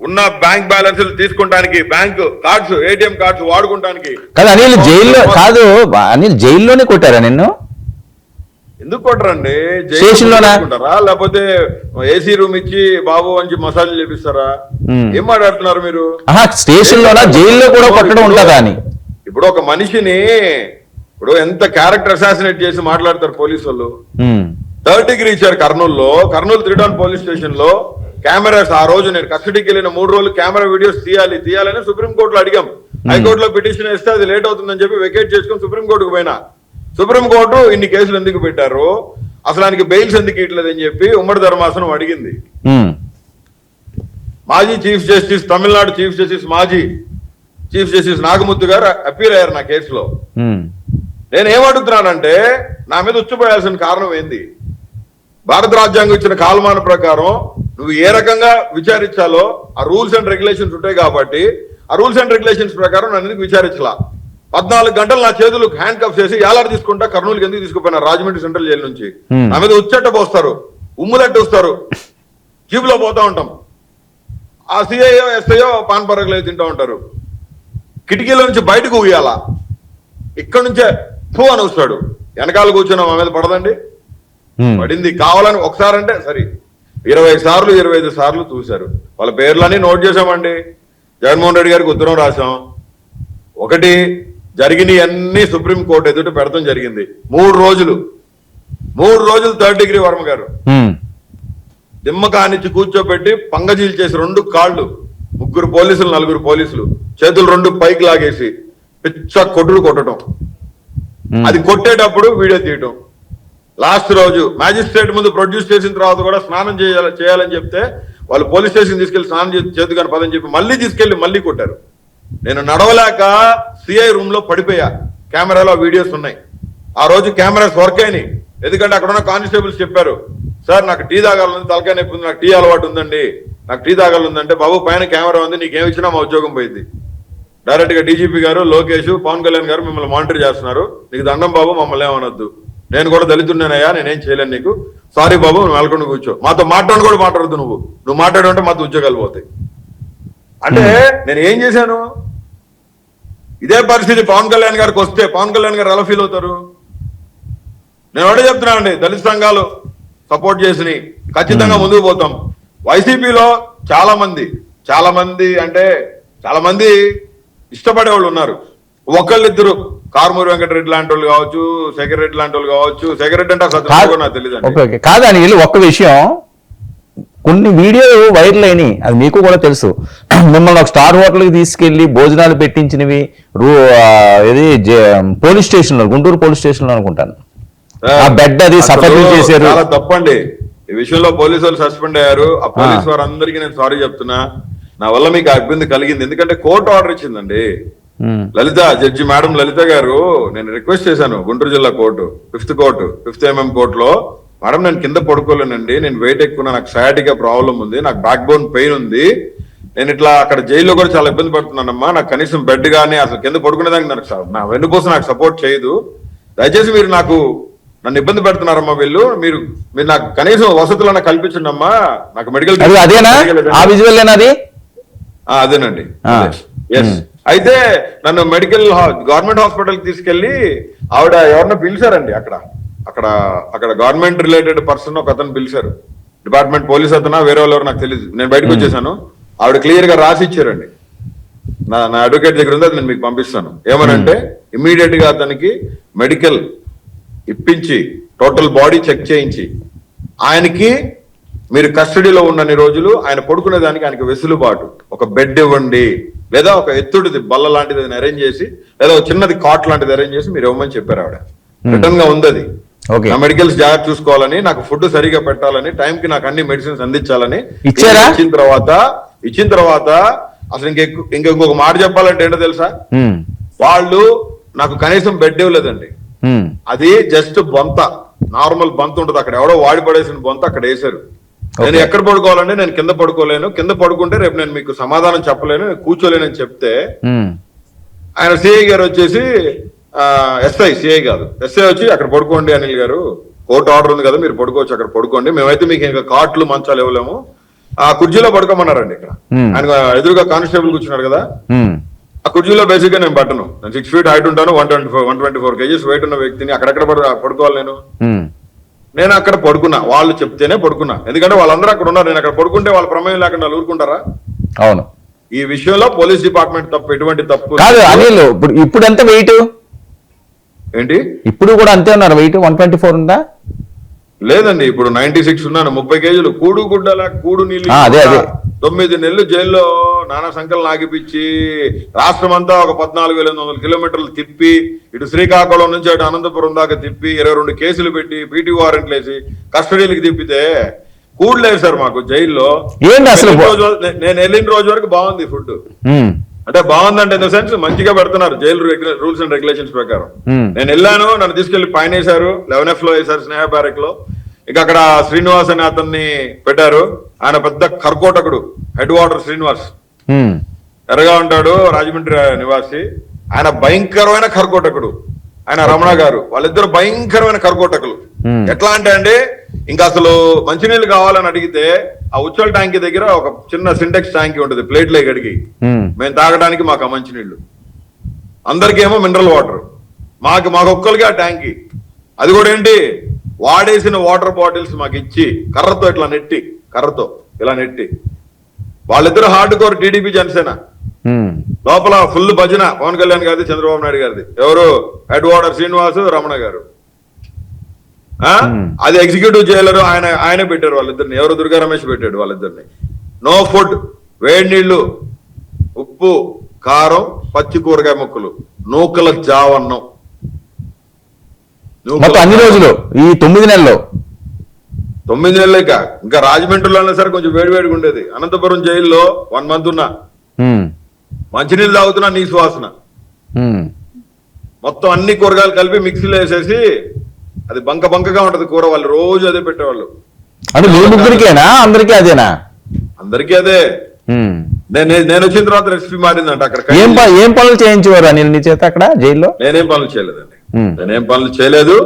ఉన్న బ్యాంక్ బ్యాలెన్స్ తీసుకుంటానికి, బ్యాంక్ కార్డ్స్, ఏటీఎం కార్డ్స్ వాడుకుంటానికి. కాదు అనిల్ జైల్లో, కాదు అనిల్ జైల్లోనే కొట్టారా నిన్ను? ఎందుకు కొట్టరండి? జైలుకుంటారా లేకపోతే ఏసీ రూమ్ ఇచ్చి బాబు అని మసాజ్ చేపిస్తారా? ఏం మాట్లాడుతున్నారు మీరు? స్టేషన్ లోనా జైల్లో కూడా కొట్టడం ఉంటుందా అని? ఇప్పుడు ఒక మనిషిని ఇప్పుడు ఎంత క్యారెక్టర్ అసాసినేట్ చేసి మాట్లాడతారు పోలీసు వాళ్ళు. 3rd డిగ్రీ ఇచ్చారు కర్నూలులో. కర్నూలు 3 టౌన్ పోలీస్ స్టేషన్ లో కెమెరాస్. ఆ రోజు నేను కస్టడీకి వెళ్ళిన 3 రోజులు కెమెరా వీడియోస్ తీయాలని సుప్రీంకోర్టులో అడిగాం. హైకోర్టులో పిటిషన్ ఇస్తే అది లేట్ అవుతుందని చెప్పి వెకేట్ చేసుకుని సుప్రీంకోర్టుకు పోయినా. సుప్రీంకోర్టు ఇన్ని కేసులు ఎందుకు పెట్టారు, అసలు ఆయనకి బెయిల్స్ ఎందుకు ఇట్లేదని చెప్పి ఉమ్మడి ధర్మాసనం అడిగింది. మాజీ chief justice, Tamil Nadu chief justice, మాజీ చీఫ్ జస్టిస్ నాగముత్తు గారు అప్పీల్ అయ్యారు నా కేసులో. నేను ఏమడుగుతున్నానంటే, నా మీద ఉచ్చిపోయాల్సిన కారణం ఏంది? భారత రాజ్యాంగం ఇచ్చిన కాలమాన ప్రకారం నువ్వు ఏ రకంగా విచారించాలో ఆ రూల్స్ అండ్ రెగ్యులేషన్స్ ఉంటాయి కాబట్టి ఆ రూల్స్ అండ్ రెగ్యులేషన్స్ ప్రకారం నన్ను ఎందుకు విచారించలా? 14 గంటలు నా చేతులు హ్యాండ్ కప్ చేసి ఏలాడ తీసుకుంటా కర్నూలుకి ఎందుకు తీసుకుపోయినా రాజమండ్రి సెంట్రల్ జైలు నుంచి. నా మీద ఉచ్చట్ట పోస్తారు, ఉమ్ములట్టు వస్తారు, జీబులో పోతా ఉంటాం. ఆ సిఐఓ ఎస్ఐఓ పాన్ పరగలేదు తింటా ఉంటారు. కిటికీలో నుంచి బయటకు ఊయాలా, ఇక్కడ నుంచే ఫూ అని వస్తాడు. వెనకాల కూర్చున్నా మా మీద పడదండి? పడింది. కావాలని ఒకసారి అంటే సరే 20 సార్లు 25 సార్లు చూశారు. వాళ్ళ పేర్లన్నీ నోట్ చేశామండి. జగన్మోహన్ రెడ్డి గారికి ఉత్తరం రాశాం. ఒకటి జరిగినవి అన్ని సుప్రీంకోర్టు ఎదుట పెడతాం జరిగింది. 3 రోజులు 3rd డిగ్రీ వర్మ గారు దిమ్మ కానిచ్చి కూర్చోబెట్టి పంగజీలు చేసి 2 కాళ్ళు, 3 పోలీసులు 4 పోలీసులు చేతులు 2 పైకి లాగేసి పిచ్చ కొట్టడం. అది కొట్టేటప్పుడు వీడియో తీయటం. లాస్ట్ రోజు మ్యాజిస్ట్రేట్ ముందు ప్రొడ్యూస్ చేసిన తర్వాత కూడా స్నానం చేయాలని చెప్తే వాళ్ళు పోలీస్ స్టేషన్ తీసుకెళ్లి స్నానం చేసి చేతుగాని పదని చెప్పి మళ్ళీ తీసుకెళ్లి మళ్ళీ కొట్టారు. నేను నడవలేక సిఐ రూమ్ లో పడిపోయా. కెమెరాలో వీడియోస్ ఉన్నాయి. ఆ రోజు కెమెరాస్ వర్క్ అయినాయి. ఎందుకంటే అక్కడ ఉన్న కానిస్టేబుల్స్ చెప్పారు, సార్ నాకు టీ తాగాలని తలకాయ నొప్పి ఉంది, నాకు టీ అలవాటు ఉందండి, నాకు టీ తాగాలందంటే, బాబు పైన కెమెరా ఉంది, నీకేమి ఇచ్చినా మా ఉద్యోగం పోయింది. డైరెక్ట్ గా డీజీపీ గారు, లోకేష్, పవన్ కళ్యాణ్ గారు మిమ్మల్ని మానిటర్ చేస్తున్నారు, నీకు దండం బాబు, మమ్మల్ని ఏమనొద్దు, నేను కూడా దళితున్నానయ్యా, నేనేం చేయలేను నీకు, సారీ బాబు, నువ్వు వెళ్ళకుండా కూర్చో, మాతో మాట్లాడు కూడా మాట్లాడద్దు, నువ్వు మాట్లాడుంటే మాతో ఉద్యోగాలు పోతాయి. అంటే నేను ఏం చేశాను? ఇదే పరిస్థితి పవన్ కళ్యాణ్ గారికి వస్తే పవన్ కళ్యాణ్ గారు ఎలా ఫీల్ అవుతారు? నేను ఒకటే చెప్తున్నానండి, దళిత సంఘాలు సపోర్ట్ చేసి ఖచ్చితంగా ముందుకు పోతాం. వైసీపీలో చాలా మంది ఇష్టపడే వాళ్ళు ఉన్నారు. ఒకళ్ళిద్దరు కారుమూరి వెంకటరెడ్డి లాంటి వాళ్ళు కావచ్చు, శేఖర్ రెడ్డి లాంటి వాళ్ళు కావచ్చు. శేఖర్ రెడ్డి అంటే అసలు నాకు తెలియదు. కాదని ఒక్క విషయం, కొన్ని వీడియోలు వైరల్ అయినాయి, అది మీకు కూడా తెలుసు. మిమ్మల్ని ఒక స్టార్ హోటల్కి తీసుకెళ్లి భోజనాలు పెట్టించినవి పోలీస్ స్టేషన్ లో, గుంటూరు పోలీస్ స్టేషన్ లో అనుకుంటాను. ఆ బెడ్ అది సఫర్ చేశారు. చాలా తప్పండి. ఈ విషయంలో పోలీసు వాళ్ళు సస్పెండ్ అయ్యారు. ఆ పోలీసు వారందరికీ నేను సారీ చెప్తున్నా. నా వల్ల మీకు ఆ ఇబ్బంది కలిగింది. ఎందుకంటే కోర్టు ఆర్డర్ ఇచ్చిందండి. జడ్జి మేడం లలిత గారు, నేను రిక్వెస్ట్ చేశాను గుంటూరు జిల్లా కోర్టు, ఫిఫ్త్ ఎంఎం కోర్టులో, మేడం నేను కింద పడుకోలేనండి, నేను వెయిట్ ఎక్కువ, నాకు సయాటికా ప్రాబ్లం ఉంది, నాకు బ్యాక్ బోన్ పెయిన్ ఉంది, నేను ఇట్లా అక్కడ జైల్లో కూడా చాలా ఇబ్బంది పడుతున్నానమ్మా, నాకు కనీసం బెడ్ కానీ అసలు కింద పడుకునేదానికి నా వెన్నుపూస నాకు సపోర్ట్ చేయదు, దయచేసి మీరు నన్ను ఇబ్బంది పెడుతున్నారమ్మా, మీరు నాకు కనీసం వసతులన్నా కల్పించండి అమ్మా, నాకు మెడికల్ అదేనండి. అయితే నన్ను గవర్నమెంట్ హాస్పిటల్ తీసుకెళ్లి ఆవిడ ఎవరన్నా పిలిచారండి. అక్కడ గవర్నమెంట్ రిలేటెడ్ పర్సన్ ఒక అతను పిలిచారు, డిపార్ట్మెంట్ పోలీస్ అతను, వేరే వాళ్ళు ఎవరు నాకు తెలియదు. నేను బయటకు వచ్చేసాను. ఆవిడ క్లియర్ గా రాసి ఇచ్చారండి, నా అడ్వకేట్ దగ్గర ఉంది, అది నేను మీకు పంపిస్తాను. ఏమనంటే ఇమ్మీడియట్ గా అతనికి మెడికల్ ఇప్పించి టోటల్ బాడీ చెక్ చేయించి, ఆయనకి మీరు కస్టడీలో ఉన్నన్ని రోజులు ఆయన పడుకునే దానికి ఆయనకి వెసులుబాటు, ఒక బెడ్ ఇవ్వండి, లేదా ఒక ఎత్తుడిది బల్ల లాంటిది అరేంజ్ చేసి, లేదా ఒక చిన్నది కాట్ లాంటిది అరేంజ్ చేసి మీరు ఇవ్వమని చెప్పారు. ఆవిడ రిటర్న్ గా ఉంది అది. నా మెడికల్స్ జాగ్రత్త చూసుకోవాలని, నాకు ఫుడ్ సరిగా పెట్టాలని, టైంకి నాకు అన్ని మెడిసిన్స్ అందించాలని ఇచ్చిన తర్వాత అసలు ఇంకొక మాట చెప్పాలంటే ఏంటో తెలుసా, వాళ్ళు నాకు కనీసం బెడ్ ఇవ్వలేదండి. అది జస్ట్ బొంత, నార్మల్ బొంత ఉంటుంది, అక్కడ ఎవడో వాడి పడేసిన బొంత అక్కడ వేశారు. నేను ఎక్కడ పడుకోవాలంటే నేను కింద పడుకోలేను, కింద పడుకుంటే రేపు నేను మీకు సమాధానం చెప్పలేను, కూర్చోలేనని చెప్తే ఆయన సిఐ గారు వచ్చేసి, సిఐ కాదు ఎస్ఐ వచ్చి, అక్కడ పడుకోండి అనిల్ గారు, కోర్టు ఆర్డర్ ఉంది కదా, మీరు పడుకోవచ్చు, అక్కడ పడుకోండి, మేమైతే మీకు ఇంకా కాట్లు మంచాలు ఇవ్వలేము, ఆ కుర్చీలో పడుకోమన్నారండి. ఇక్కడ ఆయన ఎదురుగా కానిస్టేబుల్ కూర్చున్నాడు కదా, ఆ కుర్చీలో బేసిక్ గా నేను పట్టను, నేను 6 feet హైట్ ఉంటాను, 124 kgs వెయిట్ ఉన్న వ్యక్తిని అక్కడెక్కడ పడుకోవాలి నేను అక్కడ పడుకున్నా, వాళ్ళు చెప్తేనే పడుకున్నా, ఎందుకంటే వాళ్ళందరూ అక్కడ ఉన్నారు, నేను అక్కడ పడుకుంటే వాళ్ళ ప్రమేయం లేకుండా ఊరుకుంటారా? అవును. ఈ విషయంలో పోలీస్ డిపార్ట్మెంట్ తప్పు, ఎటువంటి తప్పు కాదు. అనిల్ ఇప్పుడు ఎంత వెయిట్ ఏంటి? ఇప్పుడు కూడా అంతే ఉన్నారు వెయిట్, 124 ఉందా? లేదండి, ఇప్పుడు 96 ఉన్నాను, 30 kgs కూడు గుడ్డలా కూడు నీళ్ళు 9 నెలలు జైల్లో నానా సంఖ్యలు నాగిపించి రాష్ట్రం అంతా ఒక 14,800 కిలోమీటర్లు తిప్పి, ఇటు శ్రీకాకుళం నుంచి అటు అనంతపురం దాకా తిప్పి 22 కేసులు పెట్టి పీటీ వారెంట్లు వేసి కస్టడీలకు తిప్పితే కూడు లేదు సార్ మాకు జైల్లో. నేను వెళ్ళిన రోజు వరకు బాగుంది ఫుడ్, అంటే బాగుందంటే ఇన్ ద సెన్స్ మంచిగా పెడుతున్నారు జైలు రూల్స్ అండ్ రెగ్యులేషన్స్ ప్రకారం. నేను వెళ్ళాను, నన్ను తీసుకెళ్లి పైన వేశారు, 11F లో వేశారు, స్నేహ బ్యారెక్ లో. ఇక అక్కడ శ్రీనివాస్ అని అతన్ని పెట్టారు, ఆయన పెద్ద కర్కోటకుడు, హెడ్ వాటర్ శ్రీనివాస్, ఎర్రగా ఉంటాడు, రాజమండ్రి నివాసి, ఆయన భయంకరమైన కర్కోటకుడు. ఆయన రమణ గారు, వాళ్ళిద్దరు భయంకరమైన కర్కోటకులు. ఎట్లా అంటే అండి, ఇంకా అసలు మంచినీళ్ళు కావాలని అడిగితే ఆ ఉచ్చల్ ట్యాంక్ దగ్గర ఒక చిన్న సింటెక్స్ ట్యాంక్ ఉంటుంది, ప్లేట్లో గడిగి మేము తాగడానికి మాకు ఆ మంచినీళ్ళు, అందరికేమో మినరల్ వాటర్, మాకు ఒక్కరికి ఆ ట్యాంకి, అది కూడా ఏంటి వాడేసిన వాటర్ బాటిల్స్ మాకు ఇచ్చి కర్రతో ఇలా నెట్టి వాళ్ళిద్దరు హార్డ్ కోర్ టీడీపీ జనసేన, లోపల ఫుల్ భజన పవన్ కళ్యాణ్ గారిది, చంద్రబాబు నాయుడు గారిది, ఎవరు హెడ్ వాటర్ శ్రీనివాస్, రమణ గారు. అది ఎగ్జిక్యూటివ్ జైలర్ ఆయన పెట్టారు వాళ్ళిద్దరిని, ఎవరు దుర్గా రమేష్ పెట్టాడు వాళ్ళిద్దరిని. నో ఫుడ్, వేడి నీళ్లు, ఉప్పు, కారం, పచ్చి కూరగాయ ముక్కలు, నూకల జావన్నం, అన్ని రోజులు ఈ 9 నెలల్లో 9 నెలలు. ఇంకా రాజమండ్రిలో అయినా సరే కొంచెం వేడివేడిగా ఉండేది. అనంతపురం జైల్లో 1 month ఉన్నా, మంచినీళ్ళు తాగుతున్నా నీ సువాసన. మొత్తం అన్ని కూరగాయలు కలిపి మిక్సీలో వేసేసి అది బంకగా ఉంటది కూర, వాళ్ళు రోజు అదే పెట్టేవాళ్ళు. అంటే మీ ముగ్గురికేనా అందరికీ అదేనా? అందరికీ అదే. నేను వచ్చిన తర్వాత రెసిపీ మారిందంట అక్కడ. ఏం పనులు చేయించేవారు అనిల్ నీ చేత అక్కడ జైల్లో? నేనేం పనులు చేయలేదండి, నేనేం పనులు చేయలేదు.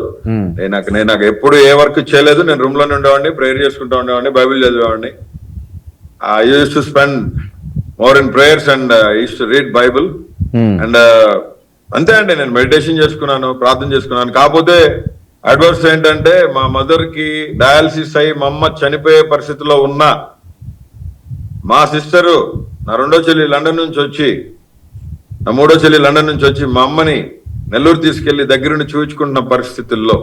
నేను ఎప్పుడు ఏ వర్క్ చేయలేదు. నేను రూమ్ లోనే ఉండేవాడిని, ప్రేయర్ చేసుకుంటూ ఉండేవాడిని, బైబిల్ చదివేవాడిని. I use to spend more in prayers and use to read Bible and అంతే అండి. నేను మెడిటేషన్ చేసుకున్నాను, ప్రార్థన చేసుకున్నాను. కాకపోతే అడ్వర్స్ ఏంటంటే మా మదర్ కి డయాలసిస్ అయి మా అమ్మ చనిపోయే పరిస్థితిలో ఉన్న మా సిస్టరు, నా రెండో చెల్లి లండన్ నుంచి వచ్చి, నా మూడో చెల్లి లండన్ నుంచి వచ్చి మా అమ్మని నెల్లూరు తీసుకెళ్లి దగ్గరుండి చూపించుకుంటున్న పరిస్థితుల్లో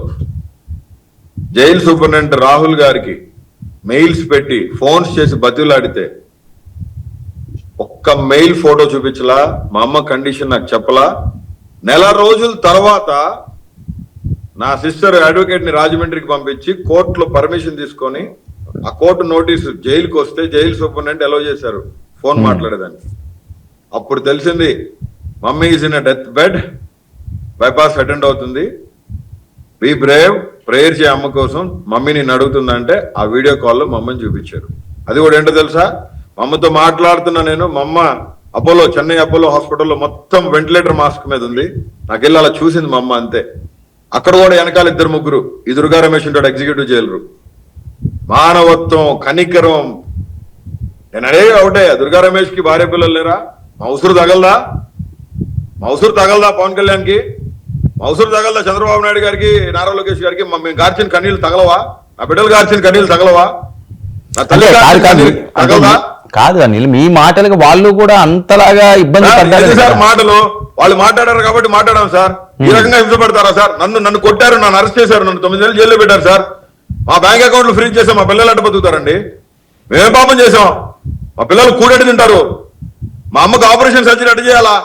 జైలు సూపరింటెండెంట్ రాహుల్ గారికి మెయిల్స్ పెట్టి ఫోన్స్ చేసి బతిలాడితే ఒక్క మెయిల్ ఫోటో చూపించలా, మా అమ్మ కండిషన్ నాకు చెప్పలా. నెల రోజుల తర్వాత నా సిస్టర్ అడ్వకేట్ ని రాజమండ్రికి పంపించి కోర్టులో పర్మిషన్ తీసుకొని ఆ కోర్టు నోటీసు జైలుకి వస్తే జైలు సూపరింటెండెంట్ అలౌ చేశారు ఫోన్ మాట్లాడేదానికి. అప్పుడు తెలిసింది mummy is in a death bed, bypass attend అవుతుంది, బీ బ్రేవ్, ప్రేయర్ చేయ అమ్మ కోసం, మమ్మీ నేను అడుగుతుందంటే ఆ వీడియో కాల్లో మా అమ్మని చూపించారు. అది కూడా ఏంటో తెలుసా, మా అమ్మతో మాట్లాడుతున్నా నేను, మా అమ్మ అపోలో, చెన్నై అపోలో హాస్పిటల్లో మొత్తం వెంటిలేటర్ మాస్క్ మీద ఉంది. నాకెళ్ళి అలా చూసింది మా అమ్మ అంతే. అక్కడ కూడా వెనకాల ఇద్దరు ముగ్గురు, ఈ దుర్గా రమేష్ ఉంటాడు ఎగ్జిక్యూటివ్ జైలరు. మానవత్వం, కనికరం. నేను అడిగే ఒకటే, దుర్గా రమేష్ కి భార్య పిల్లలు లేరా? మౌసూరు తగలదా పవన్ కళ్యాణ్ కి? మౌసూరు తగలదా చంద్రబాబు నాయుడు గారికి, నారా లోకేష్ గారికి? మేము గార్చిన కన్నీళ్ళు తగలవా? నా బిడ్డలు గార్చిన కన్నీళ్ళు తగలవా? నా తల్లి తగలదా? కాదు అనిల్, మీ మాటలకు వాళ్ళు కూడా అంతలాగా ఇబ్బంది పడ్డారు సార్. మాటలు వాళ్ళు మాట్లాడారు కాబట్టి మాట్లాడాం సార్. ఈ రకంగా హింసపడతారా సార్? నన్ను కొట్టారు, నన్ను అరెస్ట్ చేశారు, నన్ను 9 నెలలు జైల్లో పెట్టారు సార్. మా బ్యాంక్ అకౌంట్లు ఫ్రీజ్ చేసాం, మా పిల్లలు అడ్డ బతుకుతారండి. మేమే పాపం చేసాం, మా పిల్లలు కూడెట్టి తింటారు. మా అమ్మకు ఆపరేషన్ సర్జరీ అడ్డు చేయాలా?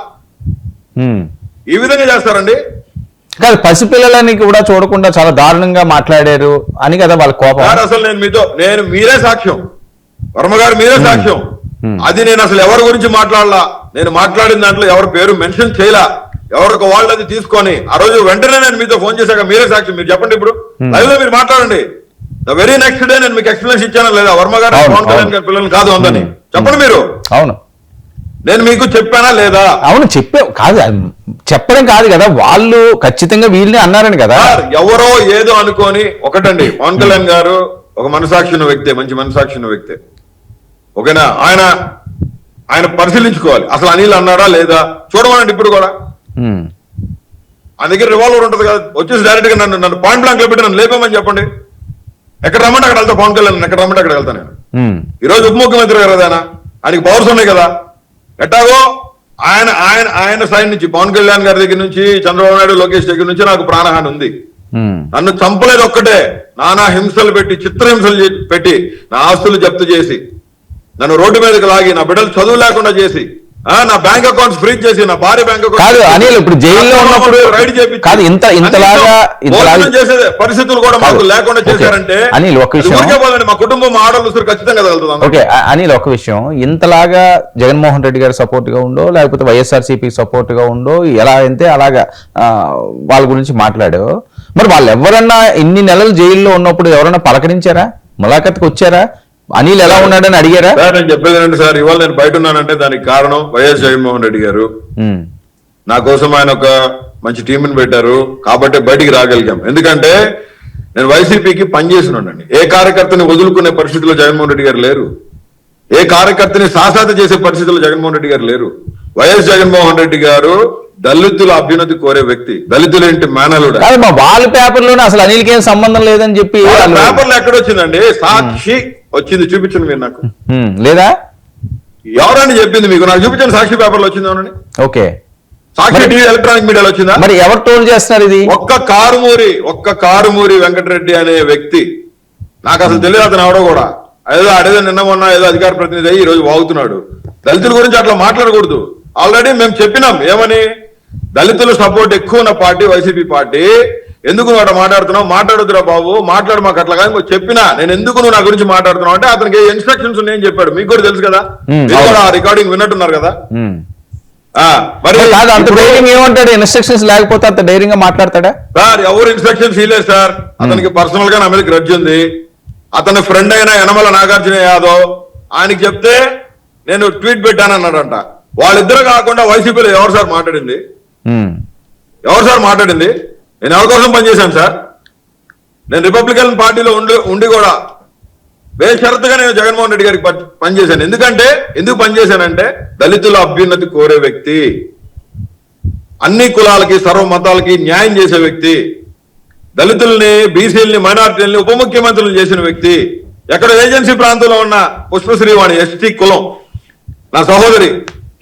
ఈ విధంగా చేస్తారండి. కాదు, పసిపిల్లలని కూడా చూడకుండా చాలా దారుణంగా మాట్లాడారు అని కదా వాళ్ళ కోపం. అసలు నేను మీరే సాక్ష్యం, వర్మ గారు మీరే సాక్ష్యం. అది నేను అసలు ఎవరి గురించి మాట్లాడలా. నేను మాట్లాడిన దాంట్లో ఎవరి పేరు మెన్షన్ చేయలా. ఎవరికి వాళ్ళు అది తీసుకొని ఆ రోజు వెంటనే నేను మీతో ఫోన్ చేశాక మీరే సాక్ష్యం. మీరు చెప్పండి, ఇప్పుడు లైవ్ లో మీరు మాట్లాడండి. ద వెరీ నెక్స్ట్ డే నేను మీకు ఎక్స్ప్లెనేషన్ ఇచ్చానా లేదా? వర్మ గారు పవన్ కళ్యాణ్ గారి పిల్లలు కాదు అందని చెప్పండి మీరు. అవును, నేను మీకు చెప్పానా లేదా? అవును చెప్పావు. కాదు, చెప్పడం కాదు కదా, వాళ్ళు ఖచ్చితంగా వీళ్ళని అన్నారని కదా. ఎవరో ఏదో అనుకొని ఒకటండి. పవన్ కళ్యాణ్ గారు ఒక మనసాక్షి ఉన్న వ్యక్తే, మంచి మనసాక్షి ఉన్న వ్యక్తే. ఓకేనా? ఆయన పరిశీలించుకోవాలి అసలు అనిల్ అన్నాడా లేదా చూడమనండి. ఇప్పుడు కూడా ఆయన దగ్గర రివాల్వర్ ఉంటుంది కదా, వచ్చేసి డైరెక్ట్ గా నన్ను పాయింట్ బ్లాంక్ లో పెట్టి నన్ను లేపేమని చెప్పండి. ఎక్కడ రమ్మంటే అక్కడ వెళ్తా. పవన్ కళ్యాణ్ ఎక్కడ రమ్మంటే అక్కడ వెళ్తాను నేను. ఈ రోజు ఉప ముఖ్యమంత్రి గారు కదా, ఆయనకి పవర్స్ ఉన్నాయి కదా. ఎట్టాగో ఆయన సైడ్ నుంచి, పవన్ కళ్యాణ్ గారి దగ్గర నుంచి, చంద్రబాబు నాయుడు, లోకేష్ దగ్గర నుంచి నాకు ప్రాణహాని ఉంది. నన్ను చంపలేదు ఒక్కటే, నానా హింసలు పెట్టి, చిత్రహింసలు పెట్టి, నా ఆస్తులు జప్తు చేసి, నన్ను రోడ్డు మీదకి లాగి, నా బిడ్డలు చదువు లేకుండా చేసి, నా బ్యాంక్ అకౌంట్స్ ఫ్రీజ్ చేసి, నా భార్య బ్యాంక్ అకౌంట్ కాదు అనిల్, ఇప్పుడు జైల్లో ఉన్నప్పుడు రైడ్ చేసి కాదు ఇంతలాగా చేసే పరిస్థితులు కూడా మాకు లేకుండా చేశారంటే అనిల్ ఒక విషయం, మా కుటుంబం ఆడలు ఖచ్చితంగా తగులుతుంది. ఓకే అనిల్, ఒక విషయం, ఇంతలాగా జగన్మోహన్ రెడ్డి గారు సపోర్ట్ గా ఉండో లేకపోతే వైఎస్ఆర్సీపీ సపోర్ట్ గా ఉండో ఎలా అయితే అలాగా వాళ్ళ గురించి మాట్లాడో, మరి వాళ్ళు ఎవరన్నా ఇన్ని నెలలు జైల్లో ఉన్నప్పుడు ఎవరన్నా పలకరించారా? ములాఖత్కి వచ్చారా? అనిల్ ఎలా ఉన్నాడని అడిగారా? నేను చెప్పేది ఏంటంటే సార్, ఇవాళ నేను బయట ఉన్నానంటే దానికి కారణం వైఎస్ జగన్మోహన్ రెడ్డి గారు. నా కోసం ఆయన ఒక మంచి టీంని పెట్టారు కాబట్టి బయటికి రాగలిగాం. ఎందుకంటే నేను వైసీపీకి పనిచేసినానండి. ఏ కార్యకర్తని వదులుకునే పరిస్థితిలో జగన్మోహన్ రెడ్డి గారు లేరు. ఏ కార్యకర్తని సాసాత చేసే పరిస్థితిలో జగన్మోహన్ రెడ్డి గారు లేరు. వైఎస్ జగన్మోహన్ రెడ్డి గారు దళితుల అభ్యున్నతి కోరే వ్యక్తి. దళితులు ఏంటి మేనలుడు. వాళ్ళ పేపర్ లోనే అసలు అనిల్కి ఏం సంబంధం లేదని చెప్పి పేపర్లో ఎక్కడ వచ్చిందండి? సాక్షి వచ్చింది, చూపించండి మీరు నాకు. లేదా ఎవరని చెప్పింది మీకు? నాకు చూపించండి, సాక్షి పేపర్లో వచ్చింది అవునని. ఓకే, సాక్షి టీవీ ఎలక్ట్రానిక్ మీడియాలో వచ్చిందా? మరి ఎవరు టోన్ చేస్తున్నారు ఇది? ఒక్క కారుమూరి వెంకటరెడ్డి అనే వ్యక్తి, నాకు అసలు తెలియదు అతను ఎవడో కూడా. అదేదో నిన్న మొన్న ఏదో అధికార ప్రతినిధి అయ్యి ఈ రోజు వాగుతున్నాడు. దళితుల గురించి అట్లా మాట్లాడకూడదు. ఆల్రెడీ మేము చెప్పినాం ఏమని, దళితుల సపోర్ట్ ఎక్కువ ఉన్న పార్టీ వైసీపీ పార్టీ. ఎందుకు నువ్వు అట్లా మాట్లాడుతున్నావు? మాట్లాడుతురా బాబు, మాట్లాడు మాకు అట్లా కానీ చెప్పినా. నేను ఎందుకు నువ్వు నా గురించి మాట్లాడుతున్నావు అంటే అతనికి ఇన్స్ట్రక్షన్స్ ఉన్నాయని చెప్పాడు. మీకు కూడా తెలుసు కదా, మీరు కూడా ఆ రికార్డింగ్ విన్నట్టున్నారు కదా. మరి కాదు, అంత ఇప్పుడు- ధైర్యం ఏమంటాడు? ఇన్స్ట్రక్షన్స్ లేకపోతే అంత ధైర్యంగా మాట్లాడతాడా? సార్ ఎవరు ఇన్స్ట్రక్షన్స్ ఇవ్వలేదు సార్. అతనికి పర్సనల్ గా నా మీద గ్రడ్జ్ ఉంది. అతని ఫ్రెండ్ అయిన యనమల నాగార్జున యాదవ్ ఆయనకి చెప్తే నేను ట్వీట్ పెట్టానన్నాడంట. వాళ్ళిద్దరు కాకుండా వైసీపీలో ఎవరు సార్ మాట్లాడింది? ఉమ్. ఎవరు సార్ మాట్లాడింది? నేను ఎవరి కోసం పనిచేశాను సార్? నేను రిపబ్లికన్ పార్టీలో ఉండి కూడా బేషరతుగా నేను జగన్మోహన్ రెడ్డి గారికి పనిచేశాను. ఎందుకు పనిచేశానంటే దళితుల అభ్యున్నతి కోరే వ్యక్తి, అన్ని కులాలకి సర్వ మతాలకి న్యాయం చేసే వ్యక్తి, దళితుల్ని బీసీలని మైనార్టీలని ఉప ముఖ్యమంత్రులు చేసిన వ్యక్తి, ఎక్కడ ఏజెన్సీ ప్రాంతంలో ఉన్న పుష్పశ్రీ వాణి ఎస్టీ కులం నా సహోదరి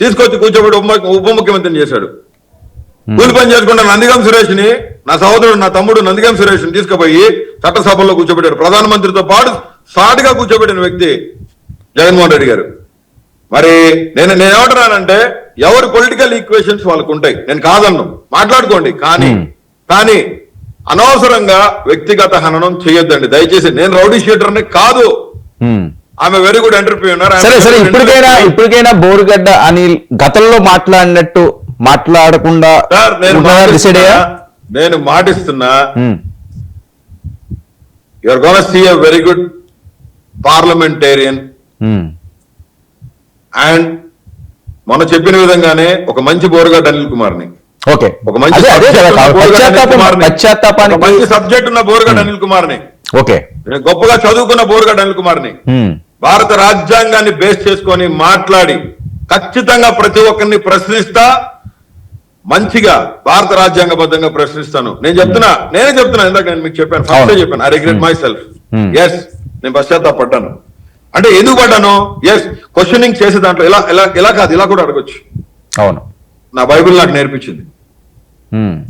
తీసుకొచ్చి కూర్చోబెట్టి ఉప ముఖ్యమంత్రిని చేశాడు. కూలి పని చేసుకుంటే నందిగం సురేష్ ని నా సహోదరుడు నా తమ్ముడు నందిగం సురేష్ ని తీసుకుపోయి చట్టసభలో కూర్చోబెట్టాడు. ప్రధానమంత్రితో పాటు సాటుగా కూర్చోబెట్టిన వ్యక్తి జగన్మోహన్ రెడ్డి గారు. మరి నేనేమంటున్నానంటే ఎవరి పొలిటికల్ ఈక్వేషన్స్ వాళ్ళకు ఉంటాయి, నేను కాదన్ను, మాట్లాడుకోండి. కానీ అనవసరంగా వ్యక్తిగత హననం చేయొద్దండి దయచేసి. నేను రౌడీ షీటర్ని కాదు, ఆమె వెరీ గుడ్ ఎంటర్ప్రీనర్. సరే ఇప్పటికైనా బోరుగడ్డ అనిల్ గతంలో మాట్లాడినట్టు మాట్లాడకుండా సార్ డిసైడ్ అయ్యా? నేను మాటిస్తున్నా, you're gonna see a very good parliamentarian and మొన్న చెప్పిన విధంగానే ఒక మంచి బోరుగడ్డ అనిల్ కుమార్ ని, ఓకే, ఒక మంచి సబ్జెక్ట్ ఉన్న బోరుగడ్డ అనిల్ కుమార్ ని, ఓకే, గొప్పగా చదువుకున్న బోరుగడ్డ అనిల్ కుమార్ ని భారత రాజ్యాంగాన్ని బేస్ చేసుకొని మాట్లాడి ఖచ్చితంగా ప్రతి ఒక్కరిని ప్రశ్నిస్తా, మంచిగా భారత రాజ్యాంగబద్ధంగా ప్రశ్నిస్తాను. నేనే చెప్తున్నా ఇందాక నేను మీకు చెప్పాను, ఫస్ట్ చెప్పాను, I regret myself. Yes, నేను పశ్చాత్తాపడ్డాను. అంటే ఎందుకు పడ్డాను? ఎస్, క్వశ్చనింగ్ చేసే దాంట్లో ఇలా కాదు, ఇలా కూడా అడగొచ్చు. అవును, నా బైబిల్ నాకు నేర్పించింది,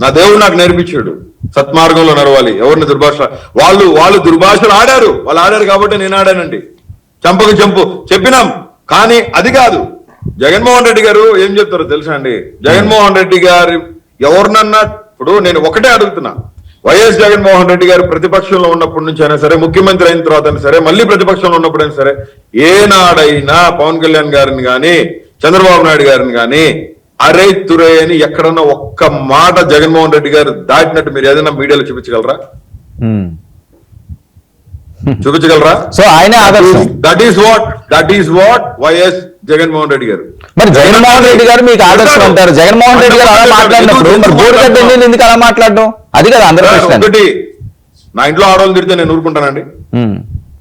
నా దేవుడు నాకు నేర్పించాడు, సత్మార్గంలో నడవాలి. ఎవరిని దుర్భాష వాళ్ళు దుర్భాషలు ఆడారు, వాళ్ళు ఆడారు కాబట్టి నేను ఆడానండి. చంపకు చంపు చెప్పినాం, కానీ అది కాదు. జగన్మోహన్ రెడ్డి గారు ఏం చెప్తారో తెలుసా అండి? జగన్మోహన్ రెడ్డి గారు ఎవరినన్నా, ఇప్పుడు నేను ఒకటే అడుగుతున్నా, వైఎస్ జగన్మోహన్ రెడ్డి గారు ప్రతిపక్షంలో ఉన్నప్పటి నుంచి అయినా సరే, ముఖ్యమంత్రి అయిన తర్వాత అయినా సరే, మళ్ళీ ప్రతిపక్షంలో ఉన్నప్పుడైనా సరే, ఏనాడైనా పవన్ కళ్యాణ్ గారిని గాని చంద్రబాబు నాయుడు గారిని గాని అరే తురే అని ఎక్కడన్నా ఒక్క మాట జగన్మోహన్ రెడ్డి గారు దాటినట్టు మీరు ఏదైనా మీడియాలో చూపించగలరా? చూపించగలరా? సో ఆయన that is what YS Jaganmohan Reddy గారు. మరి జగన్మోహన్ రెడ్డి గారు మీకు ఆదర్శం అంటారు. జగన్మోహన్ రెడ్డి గారు అలా మాట్లాడినప్పుడు మరి బోరుగడ్డ ఎందుకు అలా మాట్లాడడం? అది కదా అందరూ. ఒకటి, నా ఇంట్లో ఆడవాళ్ళు తిడితే నేను ఊరుకుంటానండి?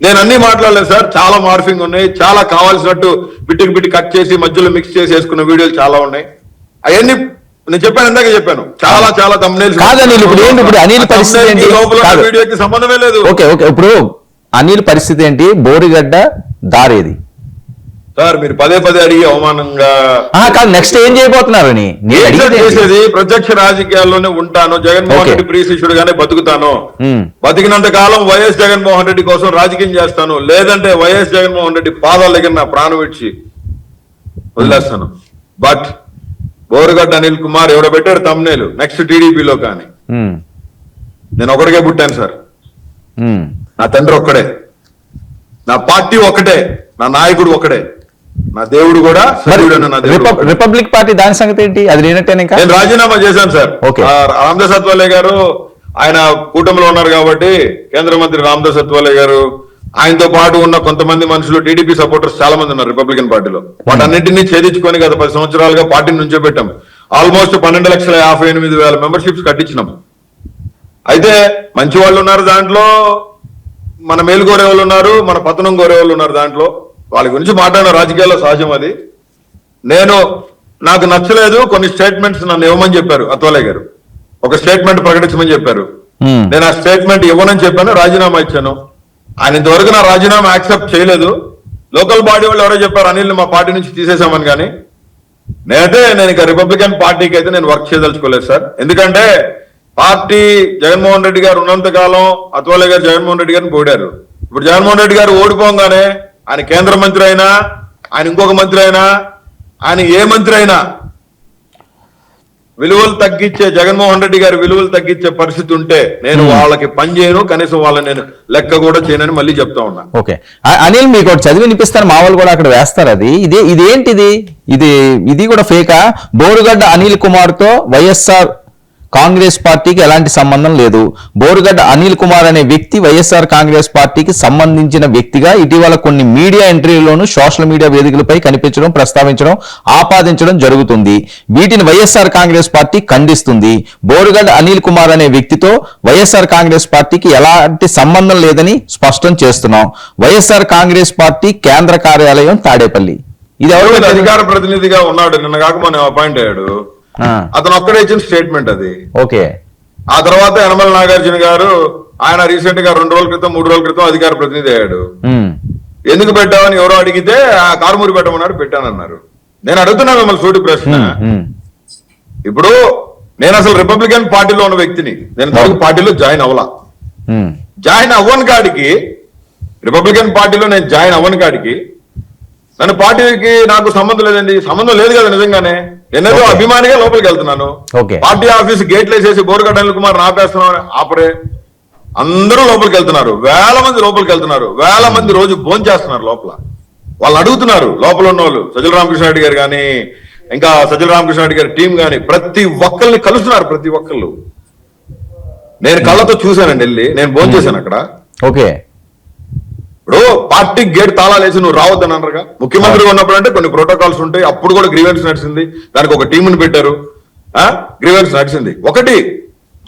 నేను అన్ని మాట్లాడలేదు సార్, చాలా మార్ఫింగ్ ఉన్నాయి, చాలా కావాల్సినట్టు బిట్టికి కట్ చేసి మధ్యలో మిక్స్ చేసి వేసుకున్న వీడియోలు చాలా ఉన్నాయి. అవన్నీ నేను చెప్పాను, ఇందాక చెప్పాను, చాలా thumbnails. ఇప్పుడు అనిల్ పరిస్థితి ఏంటి? వీడియోకి సంబంధమే లేదు. ఓకే, ఇప్పుడు అనిల్ పరిస్థితి ఏంటి? బోరుగడ్డ దారేది సార్? మీరు పదే అడిగి అవమానంగా కాదు, నెక్స్ట్ ఏం చేయబోతున్నారని చేసేది. ప్రత్యక్ష రాజకీయాల్లోనే ఉంటాను, జగన్మోహన్ రెడ్డి ప్రియ శిష్యుడుగానే బతుకుతాను. బతికినంత కాలం వైఎస్ జగన్మోహన్ రెడ్డి కోసం రాజకీయం చేస్తాను, లేదంటే వైఎస్ జగన్మోహన్ రెడ్డి పాదాల దగ్గర నా ప్రాణం ఇచ్చి వదిలేస్తాను. బట్ బోరుగడ్డ అనిల్ కుమార్ ఎవడో పెట్టారు తమ్నేలు, నెక్స్ట్ టీడీపీలో కానీ నేను ఒకటికే పుట్టాను సార్. నా తండ్రి ఒక్కడే, నా పార్టీ ఒకటే, నా నాయకుడు ఒకడే, నా దేవుడు కూడా. రిపబ్లిక్ పార్టీ దాని సంగతి ఏంటి? అది లేనట్టేనే. నేను రాజీనామా చేశాను సార్. రామదాస్ అత్వాలే గారు ఆయన కూటమిలో ఉన్నారు కాబట్టి, కేంద్ర మంత్రి రామదాస్ అత్వాలే గారు, ఆయనతో పాటు ఉన్న కొంతమంది మనుషులు, టీడీపీ సపోర్టర్స్ చాలా మంది ఉన్నారు రిపబ్లికన్ పార్టీలో. వాటన్నింటినీ ఛేదించుకొని గత 10 సంవత్సరాలుగా పార్టీని నుంచోబెట్టాం. Almost 12,58,000 memberships కట్టించినాం. అయితే మంచి వాళ్ళు ఉన్నారు దాంట్లో, మన మేలు కోరే వాళ్ళు ఉన్నారు, మన పతనం కోరే వాళ్ళు ఉన్నారు దాంట్లో. వాళ్ళ గురించి మాట్లాడిన రాజకీయాల్లో సహజం అది. నాకు నచ్చలేదు కొన్ని స్టేట్మెంట్స్, నన్ను ఇవ్వమని చెప్పారు అత్వాలే గారు, ఒక స్టేట్మెంట్ ప్రకటించమని చెప్పారు. నేను ఆ స్టేట్మెంట్ ఇవ్వనని చెప్పాను, రాజీనామా ఇచ్చాను. ఆయన ఇంతవరకు నా రాజీనామా యాక్సెప్ట్ చేయలేదు. లోకల్ బాడీ వాళ్ళు ఎవరో చెప్పారు అనిల్ని మా పార్టీ నుంచి తీసేసామని. కానీ నేను ఇక రిపబ్లికన్ పార్టీకి అయితే నేను వర్క్ చేయదలుచుకోలేదు సార్. ఎందుకంటే పార్టీ జగన్మోహన్ రెడ్డి గారు ఉన్నంత కాలం అత్వాలే గారు జగన్మోహన్ రెడ్డి గారిని పోడారు. ఇప్పుడు జగన్మోహన్ రెడ్డి గారు ఓడిపోగానే ఆయన కేంద్ర మంత్రి అయినా, ఆయన ఇంకొక మంత్రి అయినా, ఆయన ఏ మంత్రి అయినా విలువలు తగ్గించే జగన్మోహన్ రెడ్డి గారి విలువలు తగ్గించే పరిస్థితి ఉంటే నేను వాళ్ళకి పని చేయను, కనీసం వాళ్ళని నేను లెక్క కూడా చేయనని మళ్ళీ చెప్తా ఉన్నా. ఓకే అనిల్, మీకు ఒకటి చదివి వినిపిస్తాను, మా వాళ్ళు కూడా అక్కడ వేస్తారు. అది ఇదేంటిది? ఇది కూడా ఫేకా? బోరుగడ్డ అనిల్ కుమార్ తో వైఎస్ఆర్ కాంగ్రెస్ పార్టీకి ఎలాంటి సంబంధం లేదు. బోరుగడ్డ అనిల్ కుమార్ అనే వ్యక్తి వైఎస్ఆర్ కాంగ్రెస్ పార్టీకి సంబంధించిన వ్యక్తిగా ఇటీవల కొన్ని మీడియా ఎంట్రీల్లోనూ సోషల్ మీడియా వేదికలపై కనిపించడం, ప్రస్తావించడం, ఆపాదించడం జరుగుతుంది. వీటిని వైఎస్ఆర్ కాంగ్రెస్ పార్టీ ఖండిస్తుంది. బోరుగడ్డ అనిల్ కుమార్ అనే వ్యక్తితో వైఎస్ఆర్ కాంగ్రెస్ పార్టీకి ఎలాంటి సంబంధం లేదని స్పష్టం చేస్తున్నాం. వైఎస్ఆర్ కాంగ్రెస్ పార్టీ కేంద్ర కార్యాలయం తాడేపల్లి. ఇది ఎవరు అధికార ప్రతినిధిగా ఉన్నాడు, నిన్న కాక మనం అపాయింట్ అయ్యాడు, అతను ఒక్కడే ఇచ్చిన స్టేట్మెంట్ అది. ఓకే. ఆ తర్వాత యనమల నాగార్జున గారు ఆయన రీసెంట్ గా 2 రోజుల క్రితం 3 రోజుల క్రితం అధికార ప్రతినిధి అయ్యాడు. ఎందుకు పెట్టామని ఎవరో అడిగితే ఆ కారుమూరి పెట్టమన్నారు, పెట్టానన్నారు. నేను అడుగుతున్నా మిమ్మల్ని సూటి ప్రశ్న, ఇప్పుడు నేను అసలు రిపబ్లికన్ పార్టీలో ఉన్న వ్యక్తిని, నేను తెలుగు పార్టీలో జాయిన్ అవ్వలా. జాయిన్ అవ్వని కాడికి, రిపబ్లికన్ పార్టీలో నేను జాయిన్ అవ్వని కాడికి నన్ను పార్టీకి నాకు సంబంధం లేదండి. సంబంధం లేదు కదా నిజంగానే. నేనేదో అభిమానిగా లోపలికి వెళ్తున్నాను. పార్టీ ఆఫీస్ గేట్లు వేసేసి బోరుగడ్డ అనిల్ కుమార్ ఆపేస్తున్నాను, ఆపరే. అందరూ లోపలికి వెళ్తున్నారు, వేల మంది లోపలికి వెళ్తున్నారు, వేల మంది రోజు భోజనం చేస్తున్నారు లోపల. వాళ్ళు అడుగుతున్నారు, లోపల ఉన్న వాళ్ళు సజ్జల రామకృష్ణారెడ్డి గారు కానీ, ఇంకా సజ్జల రామకృష్ణారెడ్డి గారి టీం కానీ ప్రతి ఒక్కరిని కలుస్తున్నారు. ప్రతి ఒక్కళ్ళు నేను కళ్ళతో చూశానండి, వెళ్ళి నేను భోజనం చేశాను అక్కడ. ఓకే. ఇప్పుడు పార్టీ గేట్ తాళాలు వేసి నువ్వు రావద్దని అన్నారుగా. ముఖ్యమంత్రిగా ఉన్నప్పుడు అంటే కొన్ని ప్రోటోకాల్స్ ఉంటాయి. అప్పుడు కూడా గ్రీవెన్స్ నడిచింది, దానికి ఒక టీంని పెట్టారు, గ్రీవెన్స్ నడిచింది. ఒకటి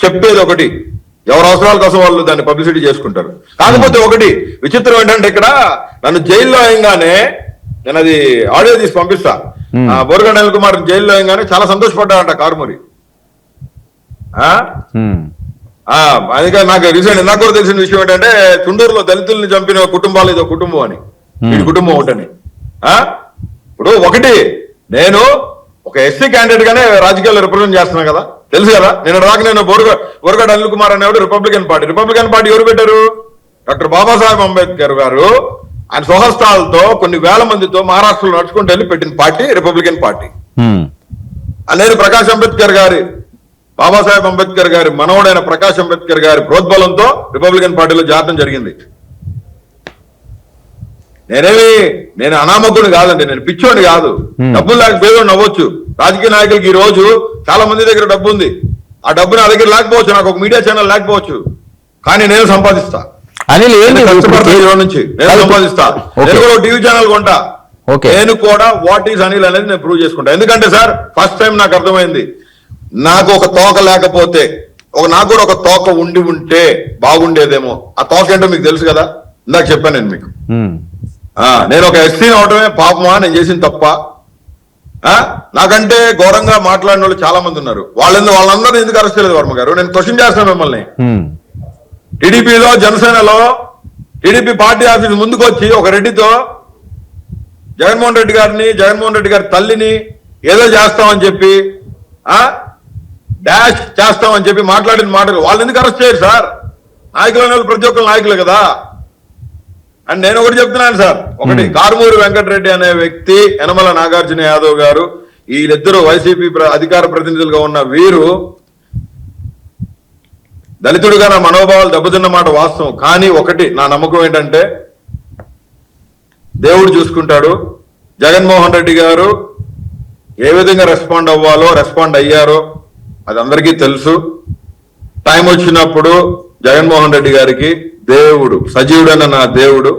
చెప్పేది ఒకటి, ఎవరి అవసరాల కోసం వాళ్ళు దాన్ని పబ్లిసిటీ చేసుకుంటారు. కాకపోతే ఒకటి విచిత్రం ఏంటంటే, ఇక్కడ నన్ను జైల్లో వేయంగానే, నేను అది ఆడియో తీసి పంపిస్తా, బోరుగడ్డ అనిల్ కుమార్ జైల్లో వేయంగానే చాలా సంతోషపడ్డాడంట కారుమూరి. అందుకే నాకు రీసెంట్ నాకు కూడా తెలిసిన విషయం ఏంటంటే, చుండూరులో దళితుల్ని చంపిన కుటుంబాలు ఇదో కుటుంబం అని, వీడి కుటుంబం ఒకటని. ఇప్పుడు ఒకటి, నేను ఒక ఎస్సీ క్యాండిడేట్ గానే రాజకీయాల్లో రిప్రజెంట్ చేస్తున్నా కదా, తెలుసు కదా. నేను బోరుగడ్డ అనిల్ కుమార్ అనేవాడు రిపబ్లికన్ పార్టీ ఎవరు పెట్టారు? డాక్టర్ బాబాసాహెబ్ అంబేద్కర్ గారు ఆయన స్వహస్తాలతో కొన్ని వేల మందితో మహారాష్ట్రలో నడుచుకుంటూ వెళ్ళి పెట్టిన పార్టీ రిపబ్లికన్ పార్టీ. నేను ప్రకాష్ అంబేద్కర్ గారి, బాబాసాహెబ్ అంబేద్కర్ గారి మనవడైన ప్రకాష్ అంబేద్కర్ గారి ప్రోద్బలంతో రిపబ్లికన్ పార్టీలో జాతం జరిగింది. నేను అనామకుడు కాదండి, నేను పిచ్చోని కాదు. డబ్బులు లేకపోతే నవ్వచ్చు. రాజకీయ నాయకులకి ఈ రోజు చాలా మంది దగ్గర డబ్బు ఉంది, ఆ డబ్బు నా దగ్గర లేకపోవచ్చు, నాకు ఒక మీడియా ఛానల్ లేకపోవచ్చు, కానీ నేను సంపాదిస్తా. నుంచి నేను సంపాదిస్తా. నేను కూడా టీవీ ఛానల్ కొంటా. నేను కూడా వాట్ ఈజ్ అనిల్ అనేది నేను ప్రూవ్ చేసుకుంటా. ఎందుకంటే సార్, ఫస్ట్ టైం నాకు అర్థమైంది, నాకు ఒక తోక లేకపోతే, నాకు కూడా ఒక తోక ఉంటే బాగుండేదేమో. ఆ తోక ఏంటో మీకు తెలుసు కదా, ఇందాక చెప్పాను నేను మీకు. నేను ఒక ఎస్సీని అవడమే పాపమా, నేను చేసిన తప్ప? నాకంటే ఘోరంగా మాట్లాడిన వాళ్ళు చాలా మంది ఉన్నారు. వాళ్ళందరూ ఎందుకు అరెస్ట్ చేయలేదు వర్మ గారు? నేను క్వశ్చన్ చేస్తాను మిమ్మల్ని. టీడీపీలో, జనసేనలో, టీడీపీ పార్టీ ఆఫీస్ ముందుకు వచ్చి ఒక రెడ్డితో జగన్మోహన్ రెడ్డి గారి తల్లిని ఏదో చేస్తామని చెప్పి, డాష్ చేస్తామని చెప్పి మాట్లాడిన మాటలు వాళ్ళు ఎందుకు అరెస్ట్ చేయరు సార్? నాయకులు అనే ప్రతి ఒక్కరు నాయకులు కదా. అండ్ నేను ఒకటి చెప్తున్నాను సార్, ఒకటి, కారుమూరి వెంకటరెడ్డి అనే వ్యక్తి, యనమల నాగార్జున యాదవ్ గారు, వీళ్ళిద్దరూ వైసీపీ అధికార ప్రతినిధులుగా ఉన్న వీరు దళితుడుగా నా మనోభావాలు దెబ్బతిన్న మాట వాస్తవం. కానీ ఒకటి నా నమ్మకం ఏంటంటే, దేవుడు చూసుకుంటాడు. జగన్మోహన్ రెడ్డి గారు ఏ విధంగా రెస్పాండ్ అయ్యారో అది అందరికీ తెలుసు. టైం వచ్చినప్పుడు జగన్మోహన్ రెడ్డి గారికి దేవుడు, సజీవుడైన నా దేవుడు,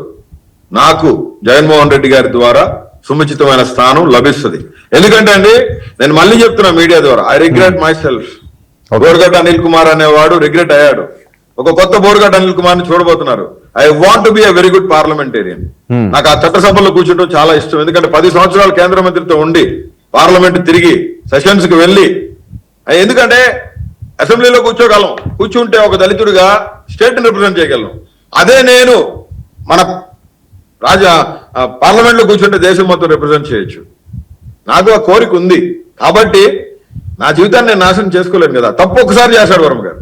నాకు జగన్మోహన్ రెడ్డి గారి ద్వారా సముచితమైన స్థానం లభిస్తుంది. ఎందుకంటే అండి, నేను మళ్ళీ చెప్తున్నా మీడియా ద్వారా, I regret my self. Borugadda Anil Kumar అనేవాడు రిగ్రెట్ అయ్యాడు. ఒక కొత్త బోరుగడ్డ అనిల్ కుమార్ ని చూడబోతున్నారు. I want be a very good parliamentarian. నాకు ఆ చట్టసభలో కూర్చుంటూ చాలా ఇష్టం. ఎందుకంటే 10 సంవత్సరాలు కేంద్ర మంత్రితో ఉండి, పార్లమెంట్ తిరిగి, సెషన్స్ కి వెళ్ళి, ఎందుకంటే అసెంబ్లీలో కూర్చుంటే ఒక దళితుడిగా స్టేట్ ని రిప్రజెంట్ చేయగలను. అదే నేను మన పార్లమెంట్ లో కూర్చుంటే దేశం మొత్తం రిప్రజెంట్ చేయొచ్చు. నాకు ఆ కోరిక ఉంది. కాబట్టి నా జీవితాన్ని నేను నాశనం చేసుకోలేను కదా. తప్పు ఒకసారి చేశాడు వర్మ గారు,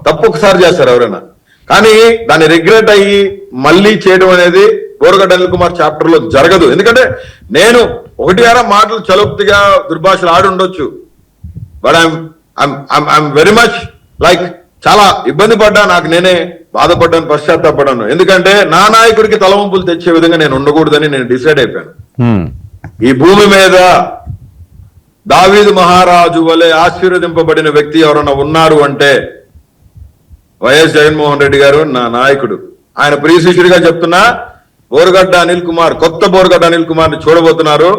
తప్పు ఒకసారి చేశారు ఎవరైనా, కానీ దాన్ని రిగ్రెట్ అయ్యి మళ్ళీ చేయడం అనేది బోరుగడ్డ అనిల్ కుమార్ చాప్టర్ లో జరగదు. ఎందుకంటే నేను ఒకటి మాటలు చలుప్తిగా దుర్భాషలు ఆడి ఉండొచ్చు, but I'm I'm very much like చాలా ఇబ్బంది పడ్డా, నాకు నేనే బాధపడ్డాను, పశ్చాత్తాపడ్డాను. ఎందుకంటే నా నాయకుడికి తలవంపులు తెచ్చే విధంగా నేను ఉండకూడదని నేను డిసైడ్ అయిపోయాను. ఈ భూమి మీద దావీదు మహారాజు వలె ఆశీర్వదింపబడిన వ్యక్తి ఎవరన్నా ఉన్నారు అంటే వైఎస్ జగన్మోహన్ రెడ్డి గారు నా నాయకుడు. ఆయన ప్రియ శిష్యుడిగా చెప్తున్నా, బోరుగడ్డ అనిల్ కుమార్, కొత్త బోరుగడ్డ అనిల్ కుమార్ ని చూడబోతున్నారు.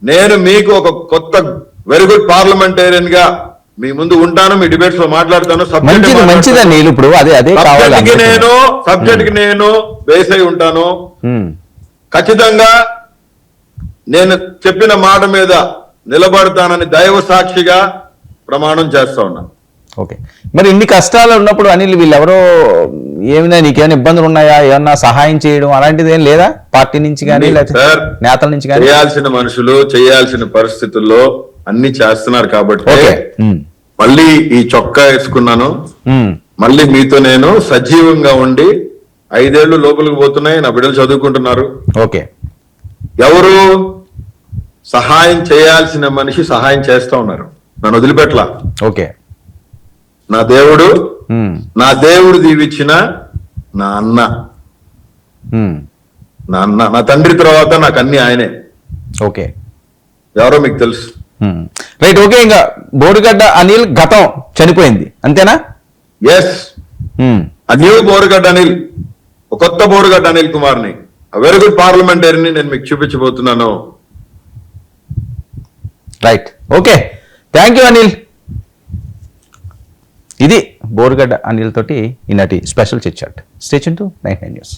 నేను మీకు ఒక కొత్త వెరీ గుడ్ పార్లమెంటేరియన్ గా మీ ముందు ఉంటాను, మీ డిబేట్స్ లో మాట్లాడతాను. మంచిదని ఇప్పుడు సబ్జెక్ట్ కి నేను బేస్ అయి ఉంటాను. ఖచ్చితంగా నేను చెప్పిన మాట మీద నిలబడతానని దైవ సాక్షిగా ప్రమాణం చేస్తా ఉన్నా. ఓకే, మరి ఇన్ని కష్టాలు ఉన్నప్పుడు అనిల్ వీళ్ళెవరో ఏమైనా నీకేమైనా ఇబ్బందులు ఉన్నాయా, ఏమన్నా సహాయం చేయడం అలాంటిది ఏం లేదా పార్టీ నుంచి కానీ నేతల నుంచి కానీ? చేయాల్సిన మనుషులు చేయాల్సిన పరిస్థితుల్లో అన్ని చేస్తున్నారు కాబట్టి మళ్ళీ ఈ చొక్కా వేసుకున్నాను. మళ్ళీ మీతో నేను సజీవంగా ఉండి 5 ఏళ్లు లోపలికి పోతున్నాయి, నా బిడ్డలు చదువుకుంటున్నారు. ఓకే, ఎవరు సహాయం చేయాల్సిన మనిషి సహాయం చేస్తా ఉన్నారు, నన్ను వదిలిపెట్టలా. ఓకే, నా దేవుడు దీవిచ్చిన నా అన్న, నా తండ్రి తర్వాత నాకు అన్ని ఆయనే. ఓకే, ఎవరో మీకు తెలుసు. Right, okay. ఇంకా బోరుగడ్డ అనిల్ గతం చనిపోయింది అంతేనా? ఎస్, ఆ న్యూ బోరుగడ్డ అనిల్, కొత్త బోరుగడ్డ అనిల్ కుమార్ ని, వెరీ గుడ్ పార్లమెంటరీని నేను మీకు చూపించబోతున్నాను. Right, okay, thank you Anil. ఇది బోరుగడ్డ అనిల్ తోటి ఈనాటి special chit chat. Stay tune to 99 news.